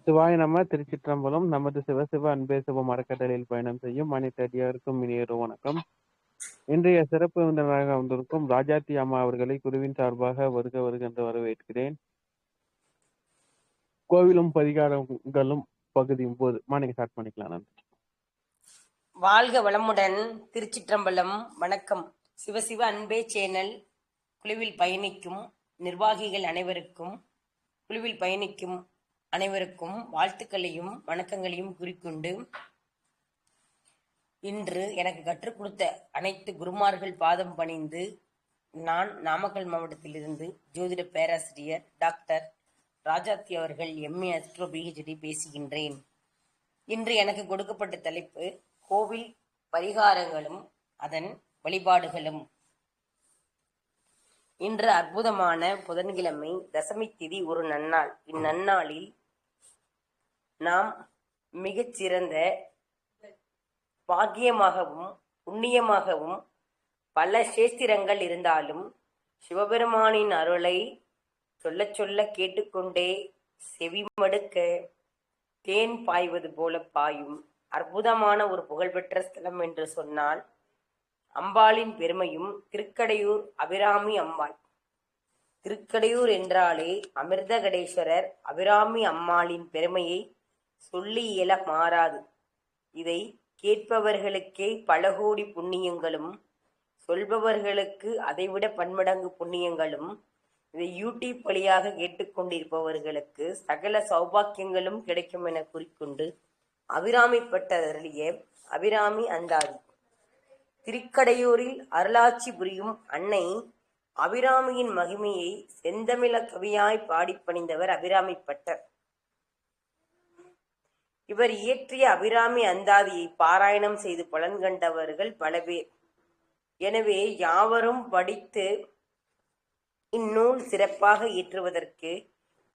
சிவாய நம. திருச்சிற்றம்பலம். நமது சிவசிவ அன்பே சிவம் அறக்கட்டளையில் பயணம் செய்யும் அனைத்து அடியாருக்கும் இனியொரு வணக்கம். இன்றைய சிறப்பு விருந்தினராக வந்திருக்கும் ராஜாத்தி அம்மா அவர்களை குருவின் சார்பாக வருக வருக என்று வரவேற்கிறேன். கோவிலும் பரிகாரங்களும் பகுதி 9 நீங்க ஸ்டார்ட் பண்ணிக்கலாம். நன்றி. வாழ்க வளமுடன். திருச்சிற்றம்பலம். வணக்கம். சிவசிவ அன்பே சேனல் குழுவில் பயணிக்கும் நிர்வாகிகள் அனைவருக்கும், குழுவில் பயணிக்கும் அனைவருக்கும் வாழ்த்துக்களையும் வணக்கங்களையும் குறிக்கொண்டு, இன்று எனக்கு கற்றுக் கொடுத்த அனைத்து குருமார்கள் பாதம் பணிந்து நான் நாமக்கல் மாவட்டத்திலிருந்து ஜோதிட பேராசிரியர் டாக்டர் ராஜாத்தி அவர்கள் MA அஸ்ட்ரோ PhD பேசுகின்றேன். இன்று எனக்கு கொடுக்கப்பட்ட தலைப்பு கோவில் பரிகாரங்களும் அதன் வழிபாடுகளும். இன்று அற்புதமான புதன்கிழமை, தசமி திதி, ஒரு நன்னாள். இந்நன்னாளில் நாம் மிகச்சிறந்த பாக்கியமாகவும் புண்ணியமாகவும் பல சேஸ்திரங்கள் இருந்தாலும் சிவபெருமானின் அருளை சொல்ல சொல்ல கேட்டுக்கொண்டே செவிமடுக்க தேன் பாய்வது போல பாயும் அற்புதமான ஒரு புகழ்பெற்ற ஸ்தலம் என்று சொன்னால் அம்பாளின் பெருமையும் திருக்கடையூர் அபிராமி அம்பாள். திருக்கடையூர் என்றாலே அமிர்தகடேஸ்வரர் அபிராமி அம்மாளின் பெருமையை சொல்லி இயல மாறாது. இதை கேட்பவர்களுக்கே பல கோடி புண்ணியங்களும், சொல்பவர்களுக்கு அதைவிட பன்மடங்கு புண்ணியங்களும், இதை யூடியூப் வழியாக கேட்டுக்கொண்டிருப்பவர்களுக்கு சகல சௌபாக்கியங்களும் கிடைக்கும் என குறிக்கொண்டு அபிராமிப்பட்டருளிய அபிராமி அந்தாதி. திருக்கடையூரில் அருளாட்சி புரியும் அன்னை அபிராமியின் மகிமையை செந்தமிழ கவியாய் பாடி பணிந்தவர் அபிராமிப்பட்டர். இவர் இயற்றிய அபிராமி அந்தாதியை பாராயணம் செய்து பலன் கண்டவர்கள் பல பேர். எனவே யாவரும் படித்து இந்நூல் சிறப்பாக இயற்றுவதற்கு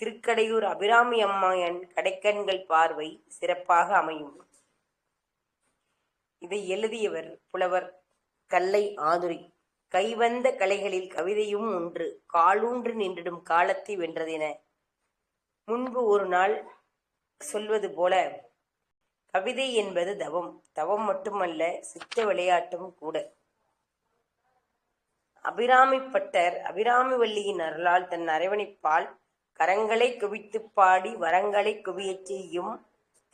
திருக்கடையூர் அபிராமி அம்மாயன் கடைக்கண்கள் பார்வை சிறப்பாக அமையும். இதை எழுதியவர் புலவர் கல்லை ஆதுரி. கைவந்த கலைகளில் கவிதையும் ஒன்று, காலூன்று நின்றிடும் காலத்தை வென்றதென முன்பு ஒரு நாள் சொல்வது போல, கவிதை என்பது தவம். தவம் மட்டுமல்ல, சித்த விளையாட்டும் கூட. அபிராமிப்பட்டர் அபிராமி வள்ளியின் அருளால் தன் அரவணைப்பால் கரங்களை குவித்து பாடி வரங்களை குவியச் செய்யும்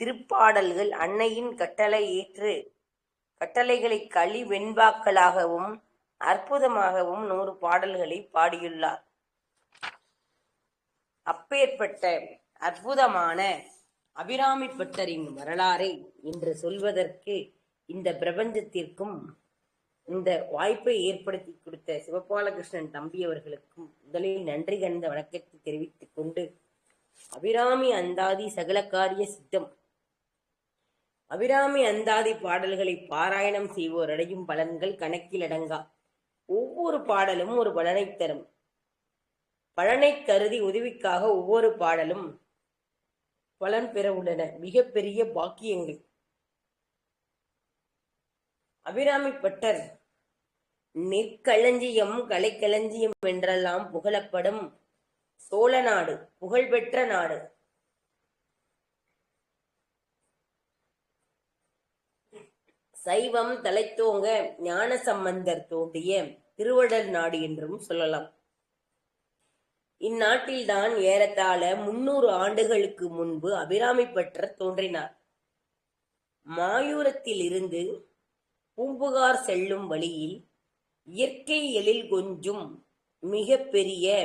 திருப்பாடல்கள் அன்னையின் கட்டளை ஏற்று கட்டளைகளை களி வெண்பாக்களாகவும் அற்புதமாகவும் 100 பாடல்களை பாடியுள்ளார். அப்பேற்பட்ட அற்புதமான அபிராமிப்பட்டரின் வரலாறை இன்று சொல்வதற்கு இந்த பிரபஞ்சத்திற்கும் இந்த வாய்ப்பை ஏற்படுத்தி கொடுத்த சிவபாலகிருஷ்ணன் தம்பி அவர்களுக்கும் முதலில் நன்றி கலந்த வணக்கத்தை தெரிவித்துக் கொண்டு, அபிராமி அந்தாதி சகலகாரிய சித்தம். அபிராமி அந்தாதி பாடல்களை பாராயணம் செய்வோர் அடையும் பலன்கள் கணக்கில் அடங்கா. ஒவ்வொரு பாடலும் ஒரு பலனை தரும். பலனை கருதி உதவிக்காக ஒவ்வொரு பாடலும் பலன் பெற உள்ளன. மிகப்பெரிய பாக்கியங்கள். அபிராமிப்பட்டர் நெற்களஞ்சியம் கலைக்களஞ்சியம் என்றெல்லாம் புகழப்படும் சோழ நாடு, புகழ்பெற்ற நாடு. சைவம் தலைத்தோங்க ஞான சம்பந்தர் தோன்றிய திருவடல் நாடு என்றும் சொல்லலாம். இந்நாட்டில்தான் ஏறத்தாழ 300 ஆண்டுகளுக்கு முன்பு அபிராமிப்பட்டர் தோன்றினார். மாயூரத்தில் இருந்து பூம்புகார் செல்லும் வழியில் இயற்கை எழில் கொஞ்சும் மிக பெரிய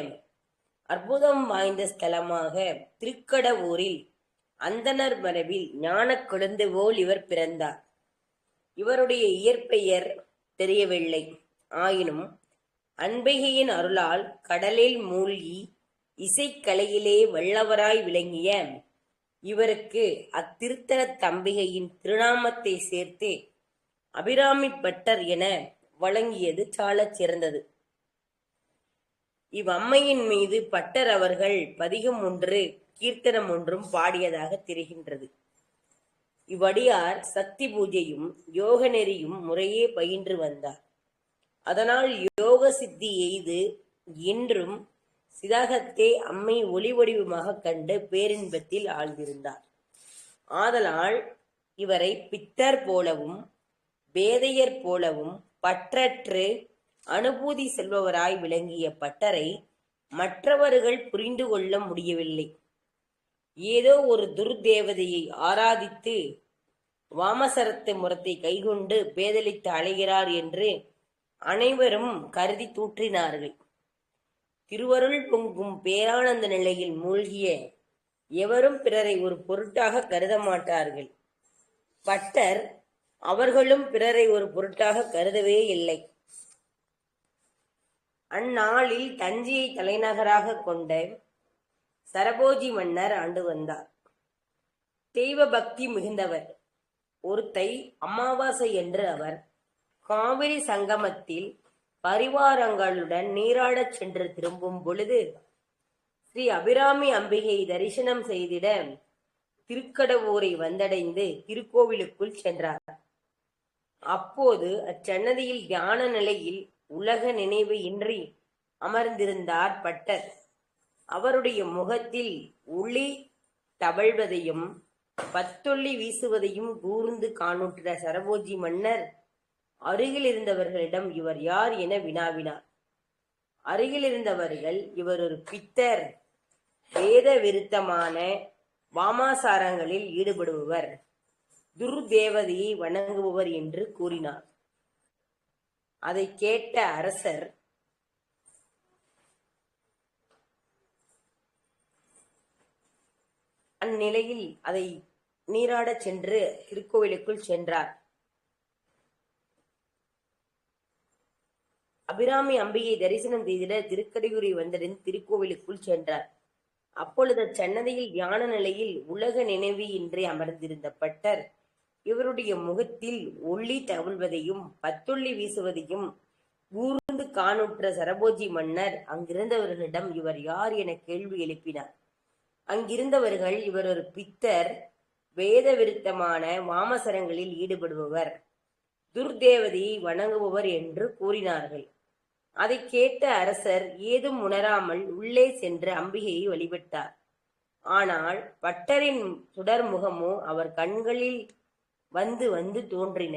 அற்புதம் வாய்ந்த ஸ்தலமாக திருக்கடவூரில் அந்தணர் மரபில் ஞான குழந்தை போல் இவர் பிறந்தார். இவருடைய இயற்பெயர் தெரியவில்லை. ஆயினும் அன்பிகையின் அருளால் கடலில் மூழ்கி இசைக்கலையிலே வல்லவராய் விளங்கிய இவருக்கு அத்திருத்தல தம்பிகையின் திருநாமத்தை சேர்த்து அபிராமிப்பட்டர் என வழங்கியது சாலச் சிறந்தது. இவ்வம்மையின் மீது பட்டர் அவர்கள் பதிகம் ஒன்று, கீர்த்தனம் ஒன்றும் பாடியதாக தெரிகின்றது. இவ்வடியார் சக்தி பூஜையும் யோக நெறியும் முறையே பயின்று வந்தார். அதனால் யோக சித்தி எய்து இன்றும் சிதாகத்தே அம்மை ஒளி வடிவமாகக் கண்டு பேரின்பத்தில் ஆழ்ந்திருந்தார். ஆதலால் இவரை பித்தர் போலவும் பேதையர் போலவும் பற்றற்று அனுபூதி செல்பவராய் விளங்கிய பட்டரை மற்றவர்கள் புரிந்து கொள்ள முடியவில்லை. ஏதோ ஒரு துர்தேவதையை ஆராதித்து வாமசரத்து முறத்தை கைகொண்டு பேதலித்து அலைகிறார் என்று அனைவரும் கருதி தூற்றினார்கள். திருவருள் பொங்கும் பேரானந்த நிலையில் மூழ்கிய எவரும் பிறரை ஒரு பொருட்டாக கருத மாட்டார்கள். பட்டர் அவர்களும் பிறரை ஒரு பொருட்டாக கருதவே இல்லை. அந்நாளில் தஞ்சையை தலைநகராக கொண்ட சரபோஜி மன்னர் ஆண்டு வந்தார். தெய்வ பக்தி மிகுந்தவர். ஒருத்தை அமாவாசை என்று அவர் காவிரி சங்கமத்தில் பரிவாரங்களுடன் நீராடச் சென்று திரும்பும் பொழுது ஸ்ரீ அபிராமி அம்பிகை தரிசனம் செய்திட திருக்கடவூரை வந்தடைந்து திருக்கோவிலுக்குள் சென்றார். அப்போது அச்சன்னதியில் தியான நிலையில் உலக நினைவு இன்றி அமர்ந்திருந்தார் பட்டர். அவருடைய முகத்தில் ஒளி தவழ்வதையும் பத்தொள்ளி வீசுவதையும் கூர்ந்து காணுற்ற சரபோஜி மன்னர் அருகில் இருந்தவர்களிடம் இவர் யார் என வினாவினார். அருகில் இருந்தவர்கள் இவர் ஒரு பித்தர், வேத விருத்தமான வாமாசாரங்களில் ஈடுபடுபவர், துர்தேவதையை வணங்குபவர் என்று கூறினார். அதை கேட்ட அரசர் அந்நிலையில் அதை நீராடச் சென்று திருக்கோவிலுக்குள் சென்றார். அபிராமி அம்பிகை தரிசனம் செய்திட திருக்கடையூரை வந்தடைந்து திருக்கோவிலுக்குள் சென்றார். அப்பொழுது சன்னதியில் தியான நிலையில் உலக நினைவு இன்றி அமர்ந்திருந்த பட்டர் இவருடைய முகத்தில் ஒளி தவழ்வதையும் பத்தொள்ளி வீசுவதையும் கூர்ந்து காணுற்ற சரபோஜி மன்னர் அங்கிருந்தவர்களிடம் இவர் யார் என கேள்வி எழுப்பினார். அங்கிருந்தவர்கள் இவர் ஒரு பித்தர், வேத விருத்தமான வாமசரங்களில் ஈடுபடுபவர், துர்தேவதையை வணங்குபவர் என்று கூறினார்கள். அதை கேட்ட அரசர் ஏதும் உணராமல் உள்ளே சென்று அம்பிகையை வழிபட்டார். ஆனால் பட்டரின் சுடர் முகமோ அவர் கண்களில் வந்து வந்து தோன்றின.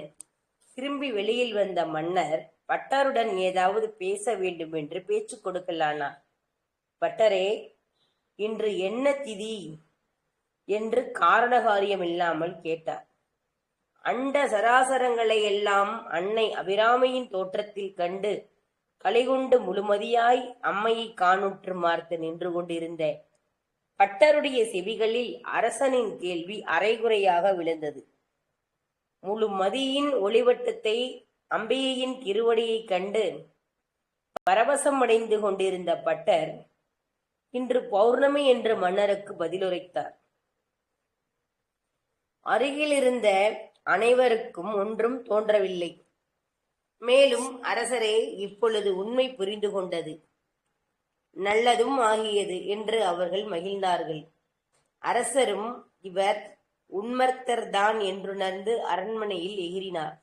திரும்பி வெளியில் வந்த மன்னர் பட்டருடன் ஏதாவது பேச வேண்டும் என்று பேச்சு கொடுக்கலானார். பட்டரே, இன்று என்ன திதி என்று காரணகாரியம் இல்லாமல் கேட்டார். அண்ட சராசரங்களை எல்லாம் அன்னை அபிராமியின் தோற்றத்தில் கண்டு கலைகொண்டு முழுமதியாய் அம்மையை காணுற்று மார்த்து நின்று கொண்டிருந்த பட்டருடைய செவிகளில் அரசனின் கேள்வி அரைகுறையாக விழுந்தது. முழுமதியின் ஒளிவட்டத்தை அம்பிகையின் திருவடியை கண்டு பரவசம் அடைந்து கொண்டிருந்த பட்டர் இன்று பௌர்ணமி என்று மன்னருக்கு பதிலுரைத்தார். அருகில் இருந்த அனைவருக்கும் ஒன்றும் தோன்றவில்லை. மேலும் அரசரே, இப்பொழுது உண்மை புரிந்து கொண்டது, நல்லதும் ஆகியது என்று அவர்கள் மகிழ்ந்தார்கள். அரசரும் இவர் உண்மர்த்தர்தான் என்றுணர்ந்து அரண்மனையில் எகிறினார்.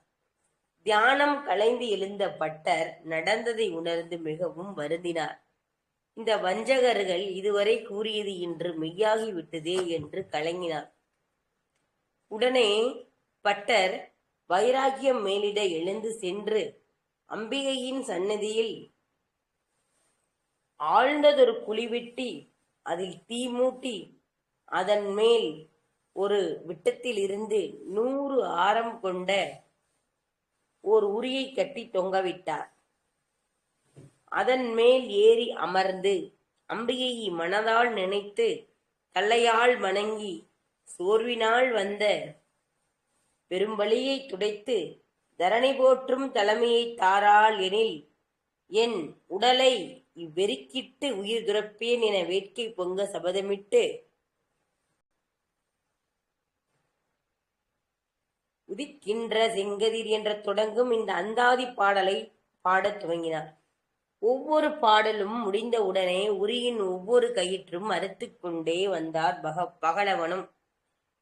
தியானம் கலைந்து எழுந்த பட்டர் நடந்ததை உணர்ந்து மிகவும் வருந்தினார். இந்த வஞ்சகர்கள் இதுவரை கூறியது இன்று மெய்யாகிவிட்டதே என்று கலங்கினார். உடனே பட்டர் வைராக்கியம் மேலிட எழுந்து சென்று அம்பிகையின் சன்னதியில் ஆழ்ந்ததொரு குழி வெட்டி அதில் தீ மூட்டி அதன் மேல் ஒரு விட்டத்தில் இருந்து 100 ஆரம் கொண்ட ஓர் உரியை கட்டி தொங்கவிட்டார். அதன் மேல் ஏறி அமர்ந்து அம்பிகையை மனதால் நினைத்து தலையால் வணங்கி சோர்வினால் வந்த பெரும்பலியை துடைத்து தரணி போற்றும் தலைமையை தாராள் எனில் என் உடலை இவ்வெறிக்கிட்டு உயிர் துறப்பேன் என வேட்கை பொங்க சபதமிட்டு உதிக்கின்ற செங்கதிர் என்ற தொடங்கும் இந்த அந்தாதி பாடலை பாடத் துவங்கினார். ஒவ்வொரு பாடலும் முடிந்த உடனே உரியின் ஒவ்வொரு கயிற்றும் அறுத்து கொண்டே வந்தார்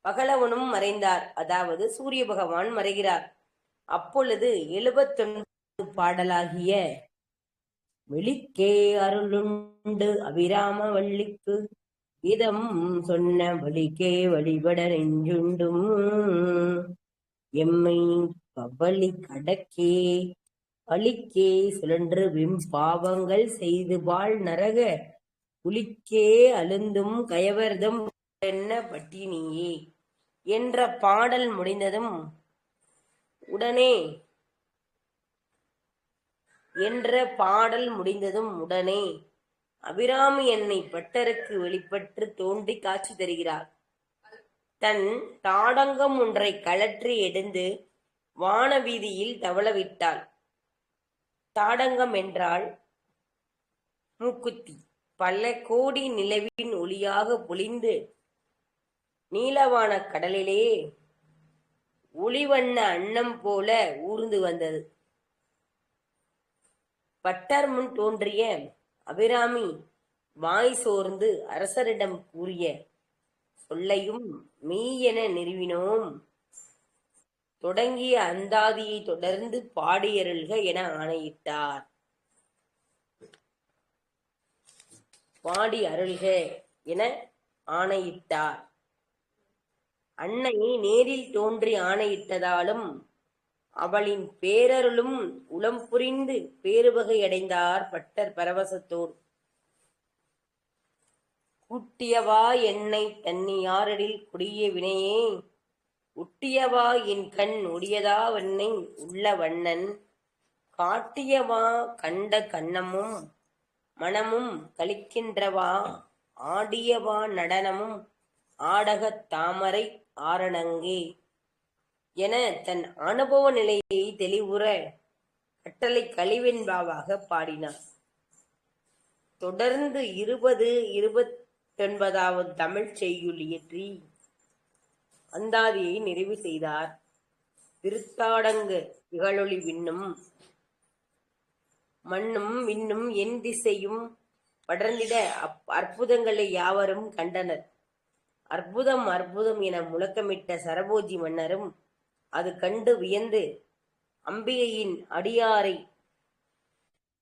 பகலவனும் மறைந்தார். அதாவது சூரிய பகவான் மறைகிறார். அப்பொழுது 79 பாடலாகிய வெளிக்கே அருளுண்டு அபிராம வள்ளிக்கு இதம் சொன்ன வழிக்கே வழிபட நெஞ்சுண்டும் எம்மை பவளி கடக்கே பழிக்கே சுழன்று பாவங்கள் செய்து வாழ் நரக புலிக்கே அழுந்தும் கயவர்தம் என்ன பட்டினியே என்ற பாடல் முடிந்ததும் உடனே அபிராமி என்னை பட்டருக்கு வெளிப்பட்டு தோன்றி காட்சி தருகிறார். தன் தாடங்கம் ஒன்றை கழற்றி எடுத்து வான வீதியில் தவளவிட்டாள். தாடங்கம் என்றால் மூக்குத்தி. பல கோடி நிலவின் ஒளியாக பொழிந்து நீலவான கடலிலே ஒளிவண்ண அன்னம் போல ஊர்ந்து வந்தது. பட்டர் முன் தோன்றிய அபிராமி வாய் சோர்ந்து அரசரிடம் கூறிய சொல்லையும் மெய்யென நிறுவினோம் தொடங்கிய அந்தாதியை தொடர்ந்து பாடியருள்க என ஆணையிட்டார். பாடி அருள்க என ஆணையிட்டார். அன்னை நேரில் தோன்றி ஆணையிட்டதாலும் அவளின் பேரருளும் உளம் புரிந்து பேருவகை அடைந்தார் பட்டர் பரவசத்தோடு. கூட்டியவா என்னை தன்னி யாரடில் குடிய வினையே உட்டியவா என் கண் ஒடியதா வண்ணை உள்ள வண்ணன் காட்டியவா கண்ட கண்ணமும் மனமும் கலிக்கின்றவா ஆடியவா நடனமும் ஆடகத் தாமரை ஆரணங்கே என தன் அனுபவ நிலையை தெளிவுற கட்டளை கழிவென்பாவாக பாடினார். தொடர்ந்து 29வது தமிழ் செய்யுள் இயற்றி அந்தாதியை நிறைவு செய்தார். திருத்தாடங்கு இகழொளி விண்ணும் மண்ணும் விண்ணும் என் திசையும் படர்ந்திட அற்புதங்களை யாவரும் கண்டனர். அற்புதம் அற்புதம் என முழக்கமிட்ட சரபோஜி மன்னரும் அது கண்டு வியந்து அம்பிகையின் அடியாரை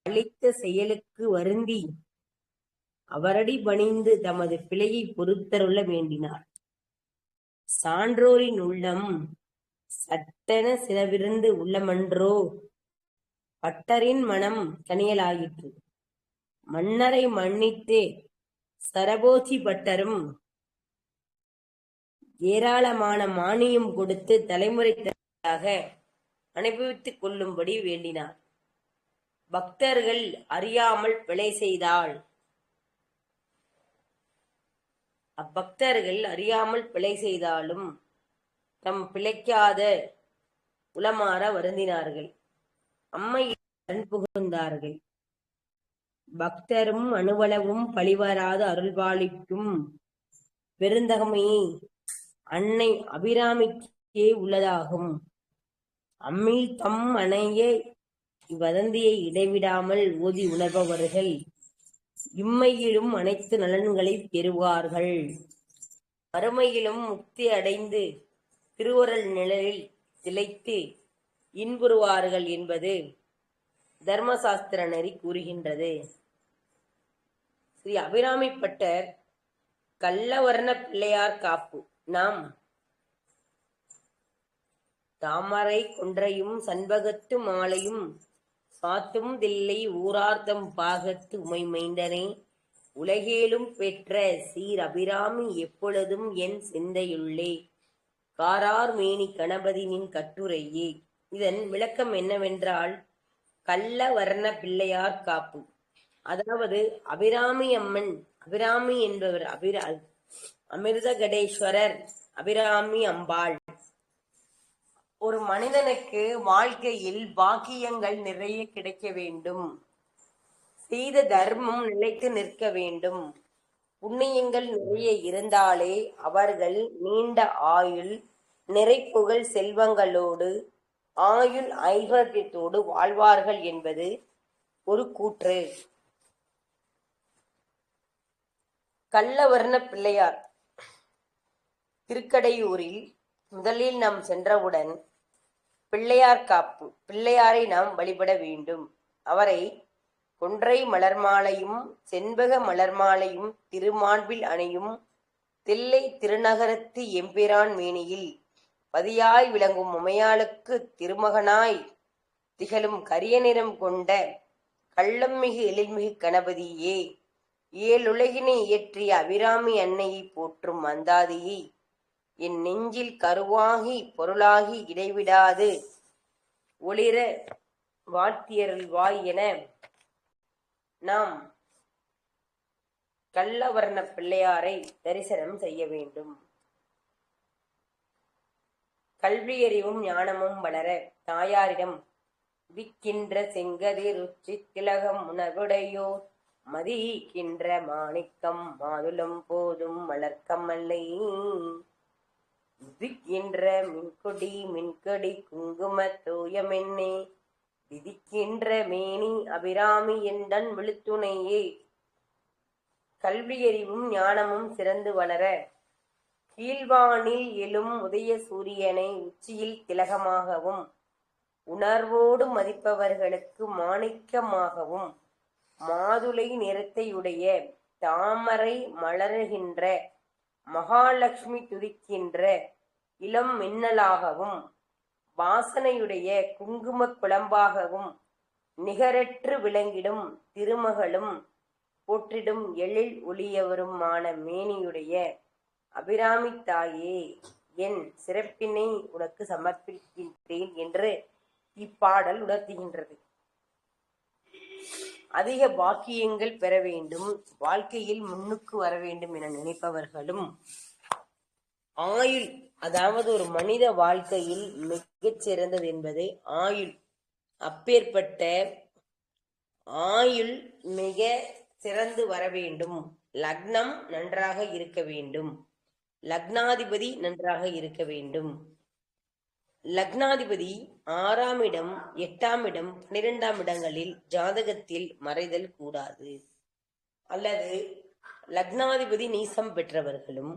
அளித்த செயலுக்கு வருந்தி அவரடி பணிந்து தமது பிழையை பொறுத்தருள வேண்டினார். சான்றோரின் உள்ளம் சட்டென சினவிருந்து உள்ளமன்றோ பட்டரின் மனம் கனியலாயிற்று. மன்னரை மன்னித்து சரபோஜி பட்டரும் ஏராளமான மானியம் கொடுத்து தலைமுறை தலைமுறையாக அனுபவித்துக் கொள்ளும்படி வேண்டினார். பக்தர்கள் அறியாமல் பிழை செய்தால் செய்தாலும் தம் பிழைக்காத உளமாற வருந்தினார்கள். அம்மையின் புகுந்தார்கள். பக்தரும் அணுவளவும் பழிவராத அருள்பாலிக்கும் பெருந்தகமையை அன்னை அபிராமிக்கே உள்ளதாகும். அம்மில் தம் அணைய இவ்வதந்தியை இடைவிடாமல் ஓதி உணர்பவர்கள் இம்மையிலும் அனைத்து நலன்களை பெறுவார்கள். மறுமையிலும் முக்தி அடைந்து திருவருள் நிழலில் திளைத்து இன்புறுவார்கள் என்பது தர்மசாஸ்திர நெறி கூறுகின்றது. ஸ்ரீ அபிராமி பட்டர் கள்ளவர்ண பிள்ளையார் காப்பு. நாம் தாமரை கொன்றையும் சண்பகத்து மாலையும் சாத்தும் தில்லை ஊரார்த்தம் பாகத்து உமைமைந்தனே உலகேலும் பெற்ற சீர் அபிராமி எப்பொழுதும் என் சிந்தையுள்ளே காரார் மேனி கணபதினின் கட்டுரையே. இதன் விளக்கம் என்னவென்றால், கள்ள வர்ண பிள்ளையார் காப்பு, அதாவது அபிராமி அம்மன். அபிராமி என்பவர் அமிர்தகடேஸ்வரர், அபிராமி அம்பாள். ஒரு மனிதனுக்கு வாழ்க்கையில் பாக்கியங்கள் நிறைய கிடைக்க வேண்டும், செய்த தர்மம் நிலைத்து நிற்க வேண்டும், புண்ணியங்கள் நிறைய இருந்தாலே அவர்கள் நீண்ட ஆயுள், நிறைப்புகழ் செல்வங்களோடு ஆயுள் ஐஸ்வர்யத்தோடு வாழ்வார்கள் என்பது ஒரு கூற்று. கள்ளவர்ண பிள்ளையார் திருக்கடையூரில் முதலில் நாம் சென்றவுடன் பிள்ளையார் காப்பு, பிள்ளையாரை நாம் வழிபட வேண்டும். அவரை கொன்றை மலர்மாலையும் செண்பக மலர்மாலையும் திருமார்பில் அணியும் தில்லை திருநகரத்து எம்பிரான் மேனியில் பதியாய் விளங்கும் உமையாளுக்கு திருமகனாய் திகழும் கரிய நிறம் கொண்ட கள்ளம்மிகு எழில்மிகு கணபதியே, ஏழுலகினை இயற்றிய அபிராமி அன்னையை போற்றும் அந்தாதியை என் நெஞ்சில் கருவாகி பொருளாகி இடைவிடாது ஒளிர வாழ்த்தியருள்வாய் என நாம் கள்ளவர்ண பிள்ளையாரை தரிசனம் செய்ய வேண்டும். கல்வியறிவும் ஞானமும் வளர தாயாரிடம் விக்கின்ற செங்கதிர் உச்சி திலகம் உணர்வுடையோர் மதிக்கின்ற மாணிக்கம் மாதுளம் போதும் வளர்க்கமல்லை விதிக்கின்ற மின்கொடி குங்கும தூயமென்னே விதிக்கின்ற மேனி அபிராமி எந்தன் விழுத்துணையே. கல்வியறிவும் ஞானமும் சிறந்து வளர கீழ்வானில் எழும் உதய சூரியனை உச்சியில் திலகமாகவும் உணர்வோடு மதிப்பவர்களுக்கு மாணிக்கமாகவும் மாதுளை நிறத்தையுடைய தாமரை மலருகின்ற மகாலட்சுமி துதிக்கின்ற இளம் மின்னலாகவும் வாசனையுடைய குங்கும குழம்பாகவும் நிகரற்று விளங்கிடும் திருமகளும் போற்றிடும் எழில் ஒளியவருமான மேனியுடைய அபிராமி தாயே, என் சிறப்பினை உனக்கு சமர்ப்பிக்கின்றேன் என்று இப்பாடல் உணர்த்துகின்றது. அதிக பாக்கியங்கள் பெற வேண்டும், வாழ்க்கையில் முன்னுக்கு வர வேண்டும் என நினைப்பவர்களும் ஆயுள், அதாவது ஒரு மனித வாழ்க்கையில் மிகச் சிறந்தது என்பது ஆயுள். அப்பேற்பட்ட ஆயுள் மிக சிறந்து வர வேண்டும். லக்னம் நன்றாக இருக்க வேண்டும், லக்னாதிபதி நன்றாக இருக்க வேண்டும். லக்னாதிபதி 6ஆம் இடம், 8ஆம் இடம், 12ஆம் இடங்களில் ஜாதகத்தில் மறைதல் கூடாது. அல்லது லக்னாதிபதி நீசம் பெற்றவர்களும்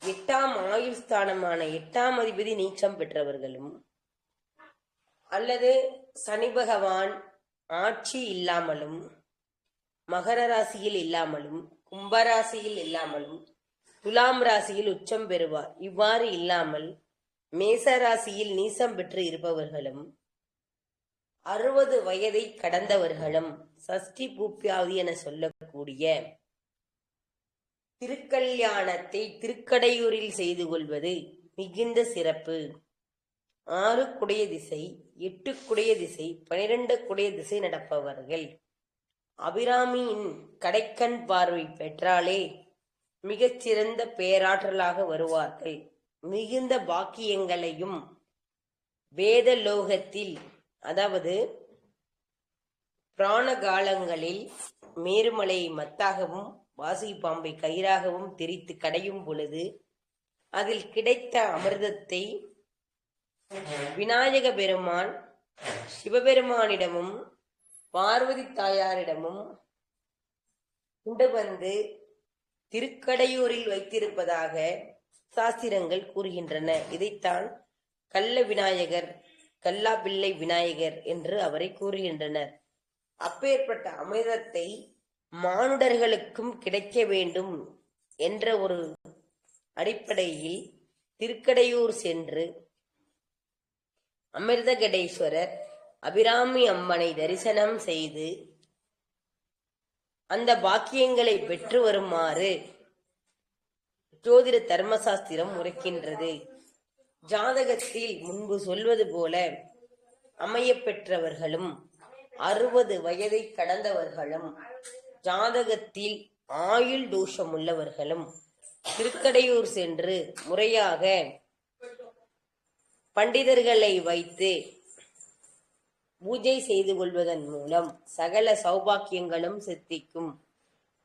8ஆம் ஆயுள் ஸ்தானமான 8ஆம் அதிபதி நீச்சம் பெற்றவர்களும் அல்லது சனி பகவான் ஆட்சி இல்லாமலும் மகர ராசியில் இல்லாமலும் கும்பராசியில் இல்லாமலும் துலாம் ராசியில் உச்சம் பெறுவார். இவ்வாறு இல்லாமல் மேச ராசியில் நீசம் பெற்று இருப்பவர்களும் 60 வயதை கடந்தவர்களும் சஷ்டி பூப்பியாவதி என சொல்லக்கூடிய திருக்கல்யாணத்தை திருக்கடையூரில் செய்து கொள்வது மிகுந்த சிறப்பு. 6 குடைய திசை, 8 குடைய திசை, 12 குடைய திசை நடப்பவர்கள் அபிராமியின் கடைக்கண் பார்வை பெற்றாலே மிகச்சிறந்த பேராற்றலாக வருவார்கள். மிகுந்த பாக்கியங்களையும் வேத லோகத்தில், அதாவது பிராண காலங்களில் மேருமலையை மத்தாகவும் வாசுகி பாம்பை கயிறாகவும் திரித்து கடையும் பொழுது அதில் கிடைத்த அமிர்தத்தை விநாயக பெருமான் சிவபெருமானிடமும் பார்வதி தாயாரிடமும் கொண்டு வந்து திருக்கடையூரில் வைத்திருப்பதாக சாஸ்திரங்கள் கூறுகின்றன. இதைத்தான் கள்ள விநாயகர், கல்லா பிள்ளை விநாயகர் என்று அவரை கூறுகின்றனர். அப்பேற்பட்ட அமிர்தத்தை மானுடர்களுக்கும் கிடைக்க வேண்டும் என்ற ஒரு அடிப்படையில் திருக்கடையூர் சென்று அமிர்தகடேஸ்வரர் அபிராமி அம்மனை தரிசனம் செய்து அந்த பாக்கியங்களை பெற்று வருமாறு ஜோதிட தர்மசாஸ்திரம் உரைக்கின்றது. ஜாதகத்தில் முன்பு சொல்வது போல அமைய பெற்றவர்களும் 60 வயதை கடந்தவர்களும் ஜாதகத்தில் ஆயுள் தோஷம் உள்ளவர்களும் திருக்கடையூர் சென்று முறையாக பண்டிதர்களை வைத்து பூஜை செய்து கொள்வதன் மூலம் சகல சௌபாக்கியங்களும் சித்திக்கும்.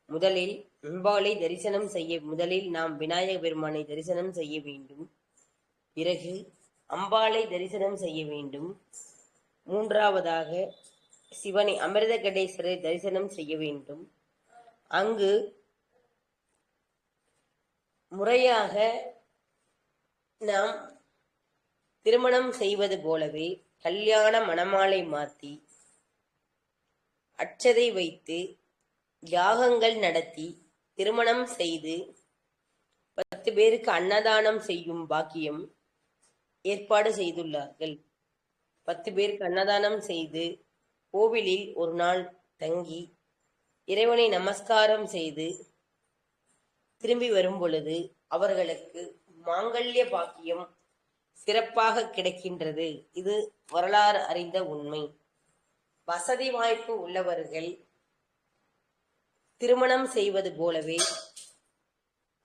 முதலில் அம்பாளை தரிசனம் செய்ய, முதலில் நாம் விநாயக பெருமானை தரிசனம் செய்ய வேண்டும். பிறகு அம்பாளை தரிசனம் செய்ய வேண்டும். மூன்றாவதாக சிவனை அமிர்தகடேஸ்வரை தரிசனம் செய்ய வேண்டும். அங்கு முறையாக நாம் திருமணம் செய்வது போலவே கல்யாண மணமாலை மாத்தி அட்சதை வைத்து யாகங்கள் நடத்தி திருமணம் செய்து 10 பேருக்கு அன்னதானம் செய்யும் பாக்கியம் ஏற்பாடு செய்துள்ளார்கள். 10 பேருக்கு அன்னதானம் செய்து கோவிலில் ஒரு நாள் தங்கி இறைவனை நமஸ்காரம் செய்து திரும்பி வரும் பொழுது அவர்களுக்கு மாங்கல்ய பாக்கியம் சிறப்பாக கிடைக்கின்றது. இது வரலாறு அறிந்த உண்மை. வசதி வாய்ப்பு உள்ளவர்கள் திருமணம் செய்வது போலவே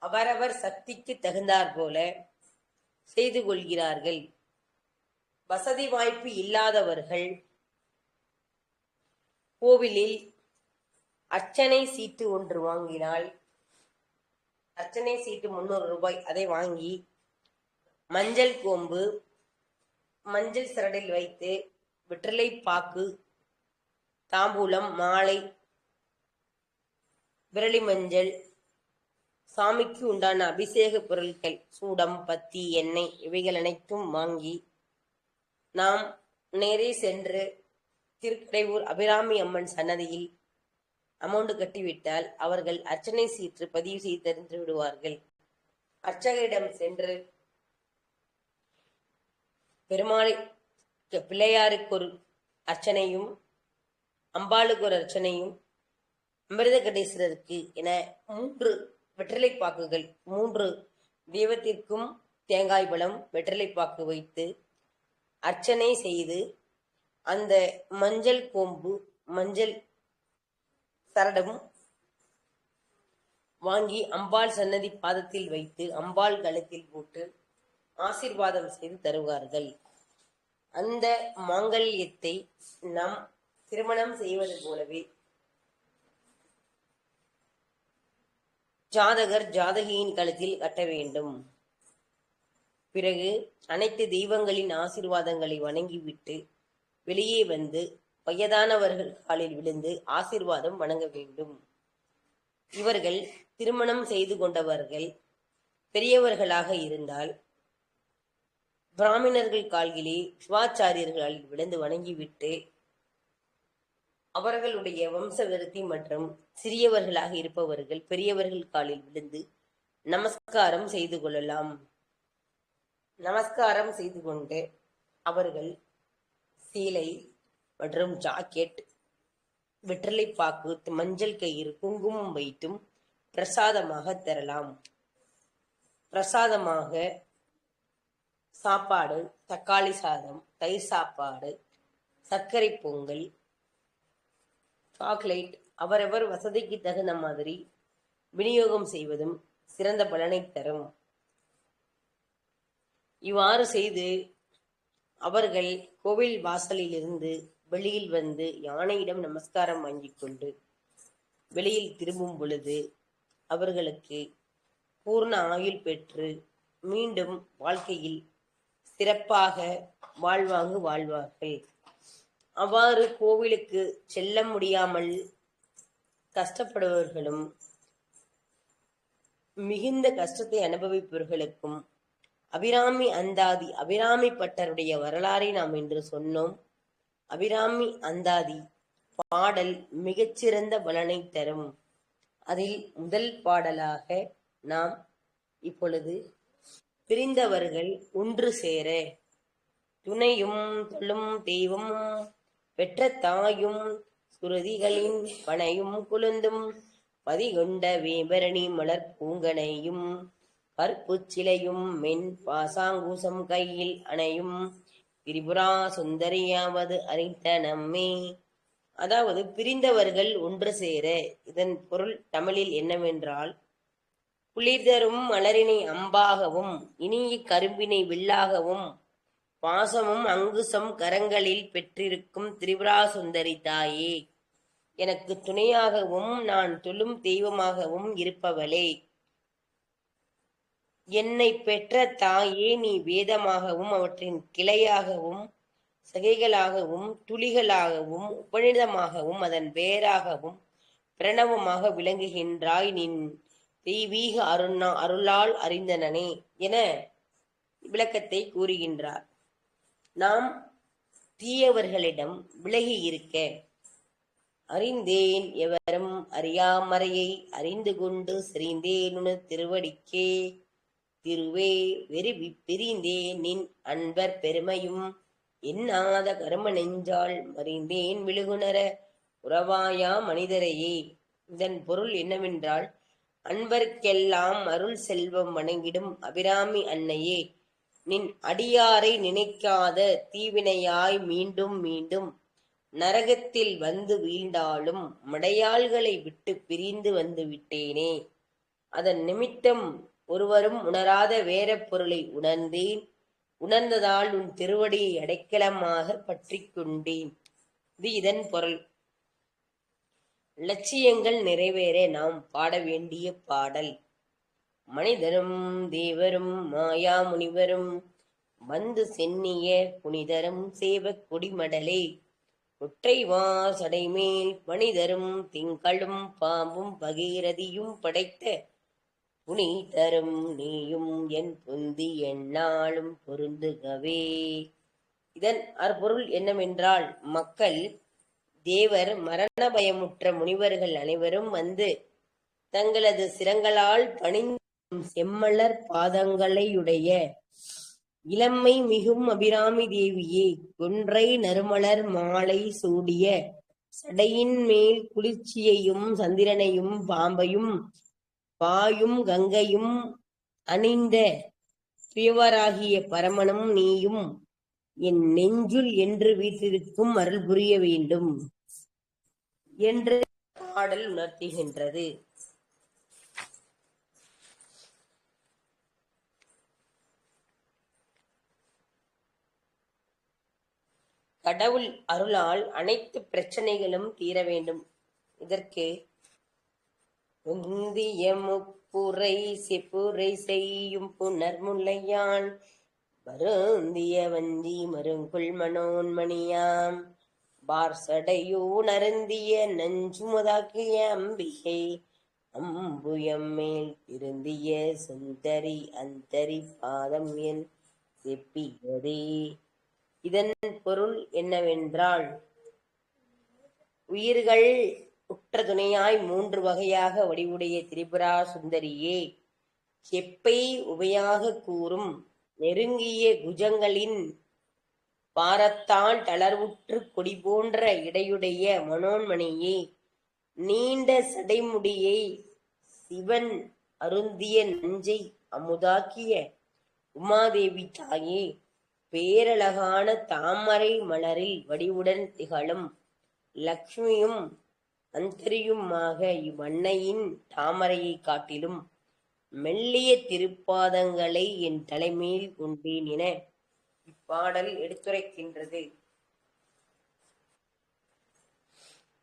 அவரவர் சக்திக்கு தகுந்தாற் போல செய்து கொள்கிறார்கள். வசதி வாய்ப்பு இல்லாதவர்கள் கோவிலில் அர்ச்சனை சீட்டு ஒன்று வாங்கினால், அர்ச்சனை சீட்டு 300 ரூபாய், அதை வாங்கி மஞ்சள் கோம்பு மஞ்சள் சரடில் வைத்து வெற்றிலை பாக்கு, தாம்பூலம், மாலை, விரலி மஞ்சள், சாமிக்கு உண்டான அபிஷேக பொருட்கள், சூடம், பத்தி, எண்ணெய் இவைகள் அனைத்தும் வாங்கி நாம் நேரே சென்று திருக்கடையூர் அபிராமி அம்மன் சன்னதியில் அமௌண்ட் கட்டிவிட்டால் அவர்கள் அர்ச்சனை சீற்று பதிவு செய்து தந்து விடுவார்கள். அர்ச்சகரிடம் சென்று பெருமாளை பிள்ளையாருக்கு ஒரு அர்ச்சனையும், அம்பாளுக்கு ஒரு அர்ச்சனையும், அமிர்தகடேஸ்வரருக்கு என 3 வெற்றிலை பாக்குகள், 3 தெய்வத்திற்கும் தேங்காய் பழம் வெற்றிலை பாக்கு வைத்து அர்ச்சனை செய்து அந்த மஞ்சள் கோம்பு மஞ்சள் சரடம் வாங்கி அம்பாள் சன்னதி பாதத்தில் வைத்து அம்பாள் கழுத்தில் போட்டு ஆசீர்வாதம் செய்து தருவார்கள். அந்த மாங்கல்யத்தை நாம் திருமணம் செய்வது போலவே ஜாதகர் ஜாதகியின் கழுத்தில் கட்ட வேண்டும். பிறகு அனைத்து தெய்வங்களின் ஆசீர்வாதங்களை வணங்கிவிட்டு வெளியே வந்து வயதானவர்கள் காலில் விழுந்து ஆசீர்வாதம் வணங்க வேண்டும். இவர்கள் திருமணம் செய்து கொண்டவர்கள் பெரியவர்களாக இருந்தால் பிராமணர்கள் கால்களே சிவாச்சாரியர்கள் விழுந்து வணங்கிவிட்டு அவர்களுடைய வம்ச விருத்தி மற்றும் சிறியவர்களாக இருப்பவர்கள் பெரியவர்கள் காலில் விழுந்து நமஸ்காரம் செய்து கொள்ளலாம். நமஸ்காரம் செய்து கொண்டு அவர்கள் சீலை மற்றும் ஜாக்கெட், வெற்றிலை பாக்கு, மஞ்சள் கயிறு, குங்குமம் வைத்தும் பிரசாதமாக தரலாம். பிரசாதமாக சாப்பாடு, தக்காளி சாதம், தயிர் சாப்பாடு, சர்க்கரை பொங்கல், சாக்லேட் அவரவர் வசதிக்கு தகுந்த மாதிரி விநியோகம் செய்வதும் சிறந்த பலனை தரும். இவ்வாறு செய்து அவர்கள் கோவில் வாசலில் இருந்து வெளியில் வந்து யானையிடம் நமஸ்காரம் வாங்கிக் கொண்டு வெளியில் திரும்பும் பொழுது அவர்களுக்கு பூர்ண ஆயுள் பெற்று மீண்டும் வாழ்க்கையில் சிறப்பாக வாழ்வார்கள். அவ்வாறு கோவிலுக்கு செல்ல முடியாமல் கஷ்டப்படுபவர்களும் மிகுந்த கஷ்டத்தை அனுபவிப்பவர்களுக்கும் அபிராமி அந்தாதி, அபிராமி பட்டருடைய வரலாறை நாம் இன்று சொன்னோம். அபிராமி அந்தாதி பாடல் மிகச்சிறந்த பலனை தரும். அதில் முதல் பாடலாக நாம் இப்பொழுது பிரிந்தவர்கள் ஒன்று சேர துணையும் தொழும் தெய்வம் பெற்ற தாயும் சுருதிகளின் பனையும் குழுந்தும் பதிகொண்ட வேபரணி மலர் பூங்கனையும் கற்பு சிலையும் மென் பாசாங்கூசம் கையில் அணையும் திரிபுரா சுந்தரியாவது அறிந்த நம்மே. அதாவது பிரிந்தவர்கள் ஒன்று சேர. இதன் பொருள் தமிழில் என்னவென்றால், குளிர்தரும் மலரினை அம்பாகவும் இனிய கரும்பினை வில்லாகவும் பாசமும் அங்குசம் கரங்களில் பெற்றிருக்கும் திரிபுரா சுந்தரி தாயே, எனக்கு துணையாகவும் நான் தொழும் தெய்வமாகவும் இருப்பவளே, என்னை பெற்ற தாயே, நீ வேதமாகவும் அவற்றின் கிளையாகவும் சகைகளாகவும் துளிகளாகவும் உபநிடமாகவும் அதன் வேராகவும் பிரணவமாக விளங்குகின்றாய். நின் தெய்வீக அருளால் அறிந்தனனே என விளக்கத்தை கூறுகின்றார். நாம் தீயவர்களிடம் விலகி இருக்க, அறிந்தேன் எவரும் அறியாமறையை அறிந்து கொண்டு செறிந்தேன் திருவடிக்கே. திருவே வெறுவி பிரிந்தேன் நின் அன்பர் பெருமையும் எண்ணாத கரும நெஞ்சால் மறிந்தேன் விழுகுணர உறவாயா மனிதரையே. இதன் பொருள் என்னவென்றால், அன்பர்க்கெல்லாம் அருள் செல்வம் வணங்கிடும் அபிராமி அன்னையே, நின் அடியாரை நினைக்காத தீவினையாய் மீண்டும் மீண்டும் நரகத்தில் வந்து வீழ்ந்தாலும் மடையாள்களை விட்டு பிரிந்து வந்து விட்டேனே. அதன் நிமித்தம் ஒருவரும் உணராத வேற பொருளை உணர்ந்தேன். உணர்ந்ததால் உன் திருவடியை அடைக்கலமாக பற்றி கொண்டேன். இது இதன் பொருள். லட்சியங்கள் நிறைவேற நாம் பாட வேண்டிய பாடல். மனிதரும் தேவரும் மாயா முனிவரும் வந்து சென்னிய புனிதரும் சேவ கொடிமடலே. ஒற்றைவா சடைமேல் மனிதரும் திங்களும் பாம்பும் பகீரதியும் படைத்த புனிதரும் நீயும் என் பொந்தி எந்நாளும் பொருந்துகவே. இதன் அற்பொருள் என்னவென்றால், மக்கள், தேவர், மரண பயமுற்ற முனிவர்கள் அனைவரும் வந்து தங்களது சிரங்களால் பணிந்தும் செம்மலர் பாதங்களையுடைய இளமை மிகும் அபிராமி தேவியே, கொன்றை நறுமலர் மாலை சூடிய சடையின் மேல் குளிர்ச்சியையும் சந்திரனையும் பாம்பையும் பாயும் கங்கையும் அணிந்த பிரியவராகிய பரமனும் நீயும் என் நெஞ்சுள் என்று வீற்றிருக்கும் அருள் புரிய வேண்டும் என்று பாடல் உணர்த்துகின்றது. கடவுள் அருளால் அனைத்து பிரச்சனைகளும் தீர வேண்டும். இதற்கு உந்திய முப்புரை செப்புரை செய்யும் புனர் முல்லையான் வருந்திய வஞ்சி மருங்குள் மனோன்மணியாம் பார்சடையூன் அருந்திய நஞ்சுமுதாக்கிய அம்பிகை அம்புயம் மேல் திருந்திய சுந்தரி அந்தரி பாதம் என் செப்பியதே. இதன் பொருள் என்னவென்றால், உயிர்கள் உற்ற துணையாய் 3 வகையாக வடிவுடைய திரிபுரா சுந்தரியே, செப்பை உபையாக கூறும் நெருங்கிய குஜங்களின் பாரத்தால் தளர்வுற்று கொடி போன்ற இடையுடைய மனோன்மணியே, நீண்ட சடைமுடியை சிவன் அருந்திய நஞ்சை அமுதாக்கிய உமாதேவி தாயே, பேரழகான தாமரை மலரில் வடிவுடன் திகழும் லக்ஷ்மியும் அந்தரியுமாக இவ்வன்னையின் தாமரையை காட்டிலும் மெல்லிய திருப்பாதங்களை என் தலைமேல் கொண்டேன் என இப்பாடல் எடுத்துரைக்கின்றது.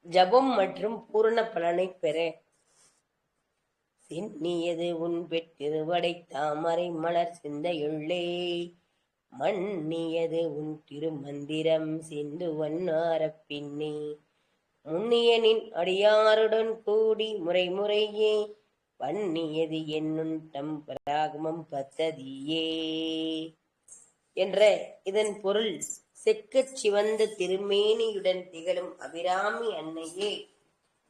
ஜபம் மற்றும் பூரண பலனை பெற சென்னியது உன் பெற்றிருவடை தாமரை மலர் சிந்தையுள்ளே, மன்னியது உன் திருமந்திரம் சிந்து வண்ணாரப் பின்னே, முன்னியனின் அடியாருடன் கூடி முறைமுறையே பண்ணியது என்னும் தம் பராகமம் பத்ததியே என்ற இதன் பொருள், செக்கச் சிவந்த திருமேனியுடன் திகழும் அபிராமி அன்னையே,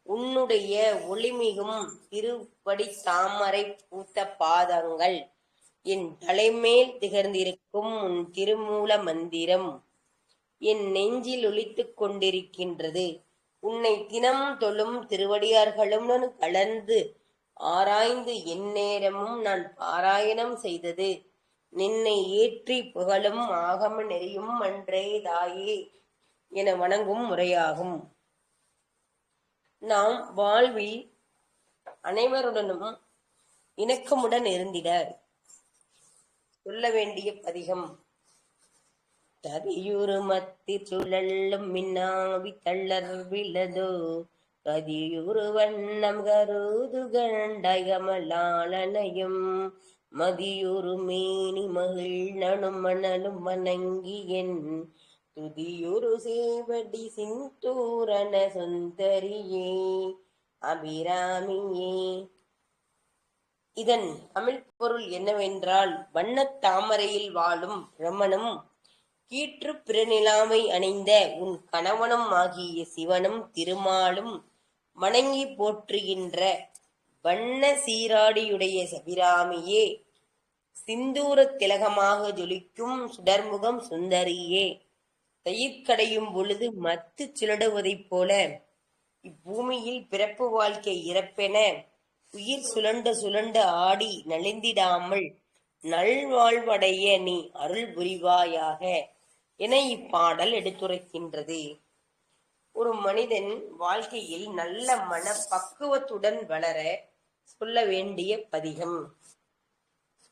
உன்னுடைய ஒளிமிகும் திருப்படி தாமரை பூத்த பாதங்கள் என் தலைமேல் திகழ்ந்திருக்கும் உன் திருமூல மந்திரம் என் நெஞ்சில் ஒலித்துக் கொண்டிருக்கின்றது. உன்னை தினம் தொழும் திருவடியார்களும் கலந்து ஆராய்ந்து எந்நேரமும் நான் பாராயணம் செய்தது நின்னை ஏற்றி புகழும் ஆகம நெறியும் அன்றே தாயே என வணங்கும் முறையாகும். நாம் வாழ்வில் அனைவருடனும் இணக்கமுடன் இருந்திட சொல்ல வேண்டிய பதிகம். தரியுறு மத்தி சுழல்லும் மின்னாவி தள்ளர் விழதோ, கதியுறு வண்ணம் கருது கண்டயமலாளனையும் மதியுறு மேனி மகிழ் நனும் மணலும் வணங்கியன் துதியுறு சேவடி சிந்தூரண சுந்தரியே அபிராமியே. இதன் தமிழ் பொருள் என்னவென்றால், வண்ணத் தாமரையில் வாழும் பிரம்மனும் கீற்று பிறநிலாவை அணிந்த உன் கணவனும் ஆகிய சிவனும் திருமாலும் வணங்கி போற்றுகின்ற வண்ண சீராடியுடைய அபிராமியே, சிந்தூரத் திலகமாக ஜொலிக்கும் சுடர்முகம் சுந்தரியே, தயிர்கடையும் பொழுது மத்து சுழடுவதைப் போல இப்பூமியில் பிறப்பு வாழ்க்கை இறப்பென உயிர் சுழண்ட சுழண்ட ஆடி நலிந்திடாமல் நல்வாழ்வடைய நீ அருள் புரிவாயாக என இப்பாடல் எடுத்துரைக்கின்றது. ஒரு மனிதன் வாழ்க்கையில் நல்ல மன பக்குவத்துடன் வளர சொல்ல வேண்டிய பதிகம்.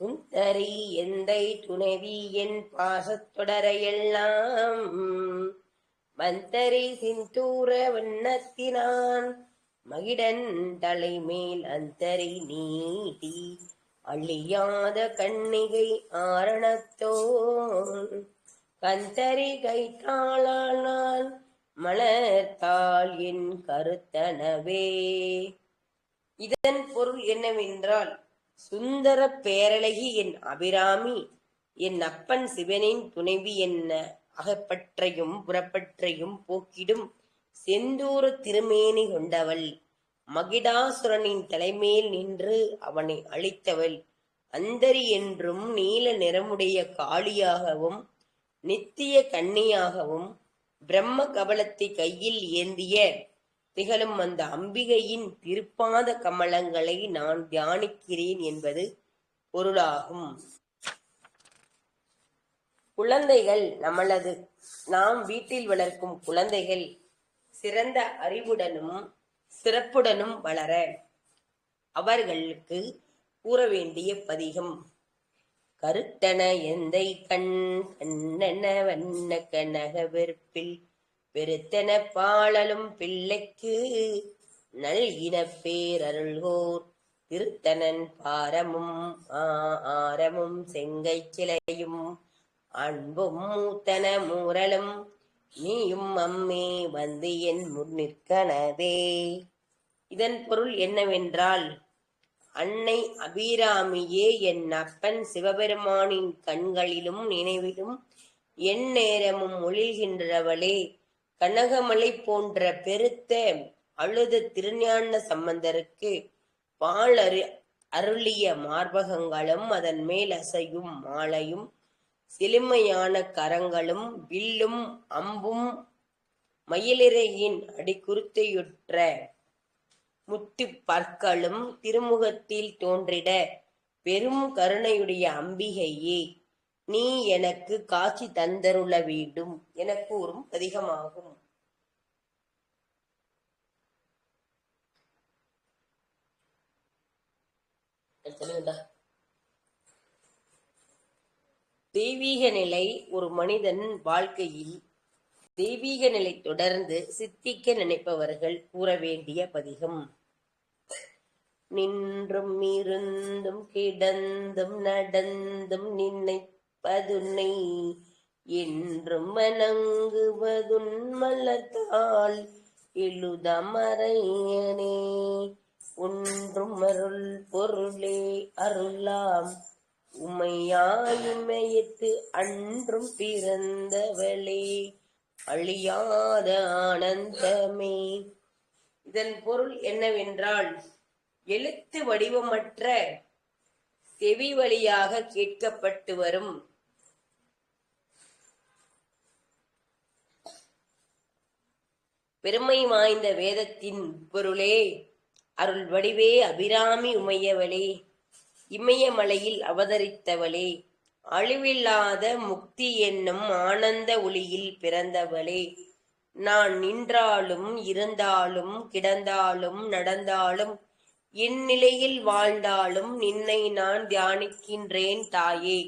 சுந்தரி எந்தை துணைவி என் பாசத்தொடர எல்லாம் மந்தரி சிந்தூர வண்ணத்தினான் மகிடன் தலைமேல் அந்தரி நீட்டி அழியாத கண்ணிகை ஆரணத்தோன் கந்தரி கைத்தாளான் மலர்த்தாள் என் கருத்தனவே. இதன் பொருள் என்னவென்றால், சுந்தர பேரழகி என் அபிராமி என் அப்பன் சிவனின் துணைவி என்ன அகப்பற்றையும் புறப்பற்றையும் போக்கிடும் செந்தூர திருமேனி கொண்டவள், மகிடாசுரனின் தலைமேல் நின்று அவனை அழித்தவள், அந்தரி என்றும் நீல நிறமுடைய காளியாகவும் நித்திய கன்னியாகவும் பிரம்ம கபலத்தை கையில் ஏந்திய திகழும் அந்த அம்பிகையின் திருப்பாத கமலங்களை நான் தியானிக்கிறேன் என்பது பொருளாகும். குழந்தைகள் நாம் வீட்டில் வளர்க்கும் குழந்தைகள் சிறந்த அறிவுடனும் சிறப்புடனும் வளர அவர்களுக்கு கூற வேண்டிய பதிகம். கருத்தன எந்தை கண்ணென வண்ண கனக வெறுப்பில் பெருத்தன பாழலும் பிள்ளைக்கு நல்கின பேரருள்கோர் திருத்தனன் பாரமும் ஆரமும் செங்கை சிலையும் அன்பும் மூத்தன மூரலும் நீயும் அம்மே வந்து என் முன்னிற்கனவே. இதன் பொருள் என்னவென்றால், அன்னை அபிராமியே என் அப்பன் சிவபெருமானின் கண்களிலும் நினைவிலும் என் நேரமும் ஒளிகின்றவளே, கனகமலை போன்ற பெருத்த அழுத திருஞான சம்பந்தருக்கு பால் அருளிய மார்பகங்களும் அதன் மேல் அசையும் மாலையும் செழுமையான கரங்களும் வில்லும் அம்பும் மயிலிறையின் அடிக்குறுத்தையுற்ற முத்து பற்களும் திருமுகத்தில் தோன்றிட பெரும் கருணையுடைய அம்பிகையே, நீ எனக்கு காட்சி தந்தருள வேண்டும் என கூறும் பதிகமாகும். தெய்வீக நிலை ஒரு மனிதன் வாழ்க்கையில் தெய்வீக நிலை தொடர்ந்து சித்திக்க நினைப்பவர்கள் கூற வேண்டிய பதிகம். நின்றும் இருந்தும் கிடந்தும் நடந்தும் நினைப்பதுன்னை என்றும் வணங்குவதுன் மலர்த்தாள் எழுதமறையனே. ஒன்றும் அருள் பொருளே அருளாம் உமையாயுமையத்து அன்றும் பிறந்தவளே அழியாத ஆனந்தமே. இதன் பொருள் என்னவென்றால், எழுத்து வடிவமற்ற செவி வழியாக கேட்கப்பட்டு வரும் பெருமை வாய்ந்த வேதத்தின் பொருளே, அருள் வடிவே அபிராமி உமையவளே, இமயமலையில் அவதரித்தவளே, அழிவில்லாத முக்தி என்னும் ஆனந்த ஒளியில் பிறந்தவளே, நான் நின்றாலும் இருந்தாலும் கிடந்தாலும் நடந்தாலும் என் நிலையில் வாழ்ந்தாலும் நின்னை நான் தியானிக்கின்றேன் தாயே,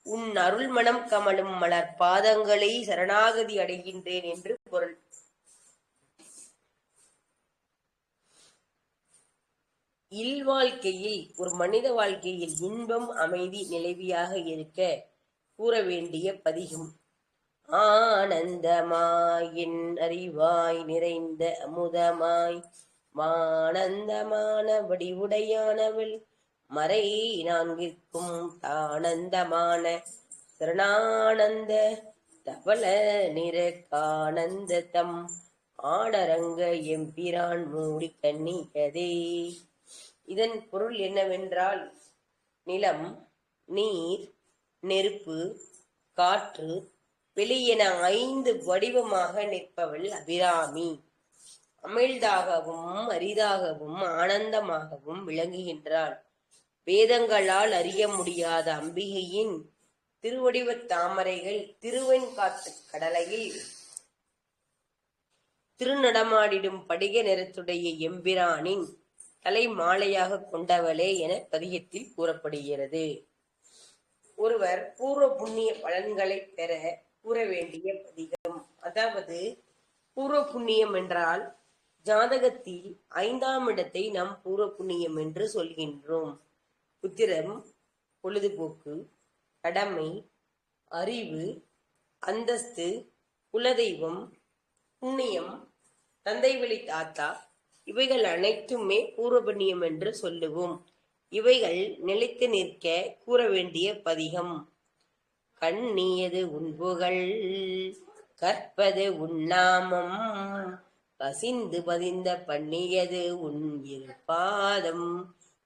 உன் அருள் மனம் கமலும் மலர் பாதங்களை சரணாகதி அடைகின்றேன் என்று பொருள். இல்வாழ்க்கையில் ஒரு மனித வாழ்க்கையில் இன்பம் அமைதி நிலவியாக இருக்க கூற வேண்டிய பதிகம். ஆனந்தமாய் என் அறிவாய் நிறைந்த அமுதமாய் மானந்தமான வடிவுடையானவள் மறை நான்கிற்கும் தானந்தமான சரணானந்த தவள நிற கானந்ததம் ஆடரங்க எம்பிரான் மூடி கண்ணியதே. இதன் பொருள் என்னவென்றால், நிலம், நீர், நெருப்பு, காற்று, வெளி என 5 வடிவமாக நிற்பவள் அபிராமி. அமிழ்தாகவும் அரிதாகவும் ஆனந்தமாகவும் விளங்குகின்றாள். வேதங்களால் அறிய முடியாத அம்பிகையின் திருவடிவத் தாமரைகள் திருவெண்காட்டு கடலையில் திருநடமாடிடும் படிக நிறத்துடைய எம்பிரானின் தலை மாலையாக கொண்டவளே என பதிகத்தில் கூறப்படுகிறது. ஒருவர் பூர்வ புண்ணிய பலன்களை பெற கூற வேண்டிய பதிகம். அதாவது பூர்வ புண்ணியம் என்றால் ஜாதகத்தில் 5ஆம் இடத்தை நாம் பூர்வ புண்ணியம் என்று சொல்கின்றோம். புத்திரம், பொழுதுபோக்கு, கடமை, அறிவு, அந்தஸ்து, குலதெய்வம், புண்ணியம், தந்தை வழி தாத்தா, இவைகள் அனைத்துமே பூர்வ புண்ணியம் என்று சொல்லுவோம். இவைகள் நிலைத்து நிற்க கூற வேண்டிய பதிகம். கண்ணியது உன்புகள் கற்பது உன்னாமம் கசிந்து பதிந்த பண்ணியது உன் இருபாதம்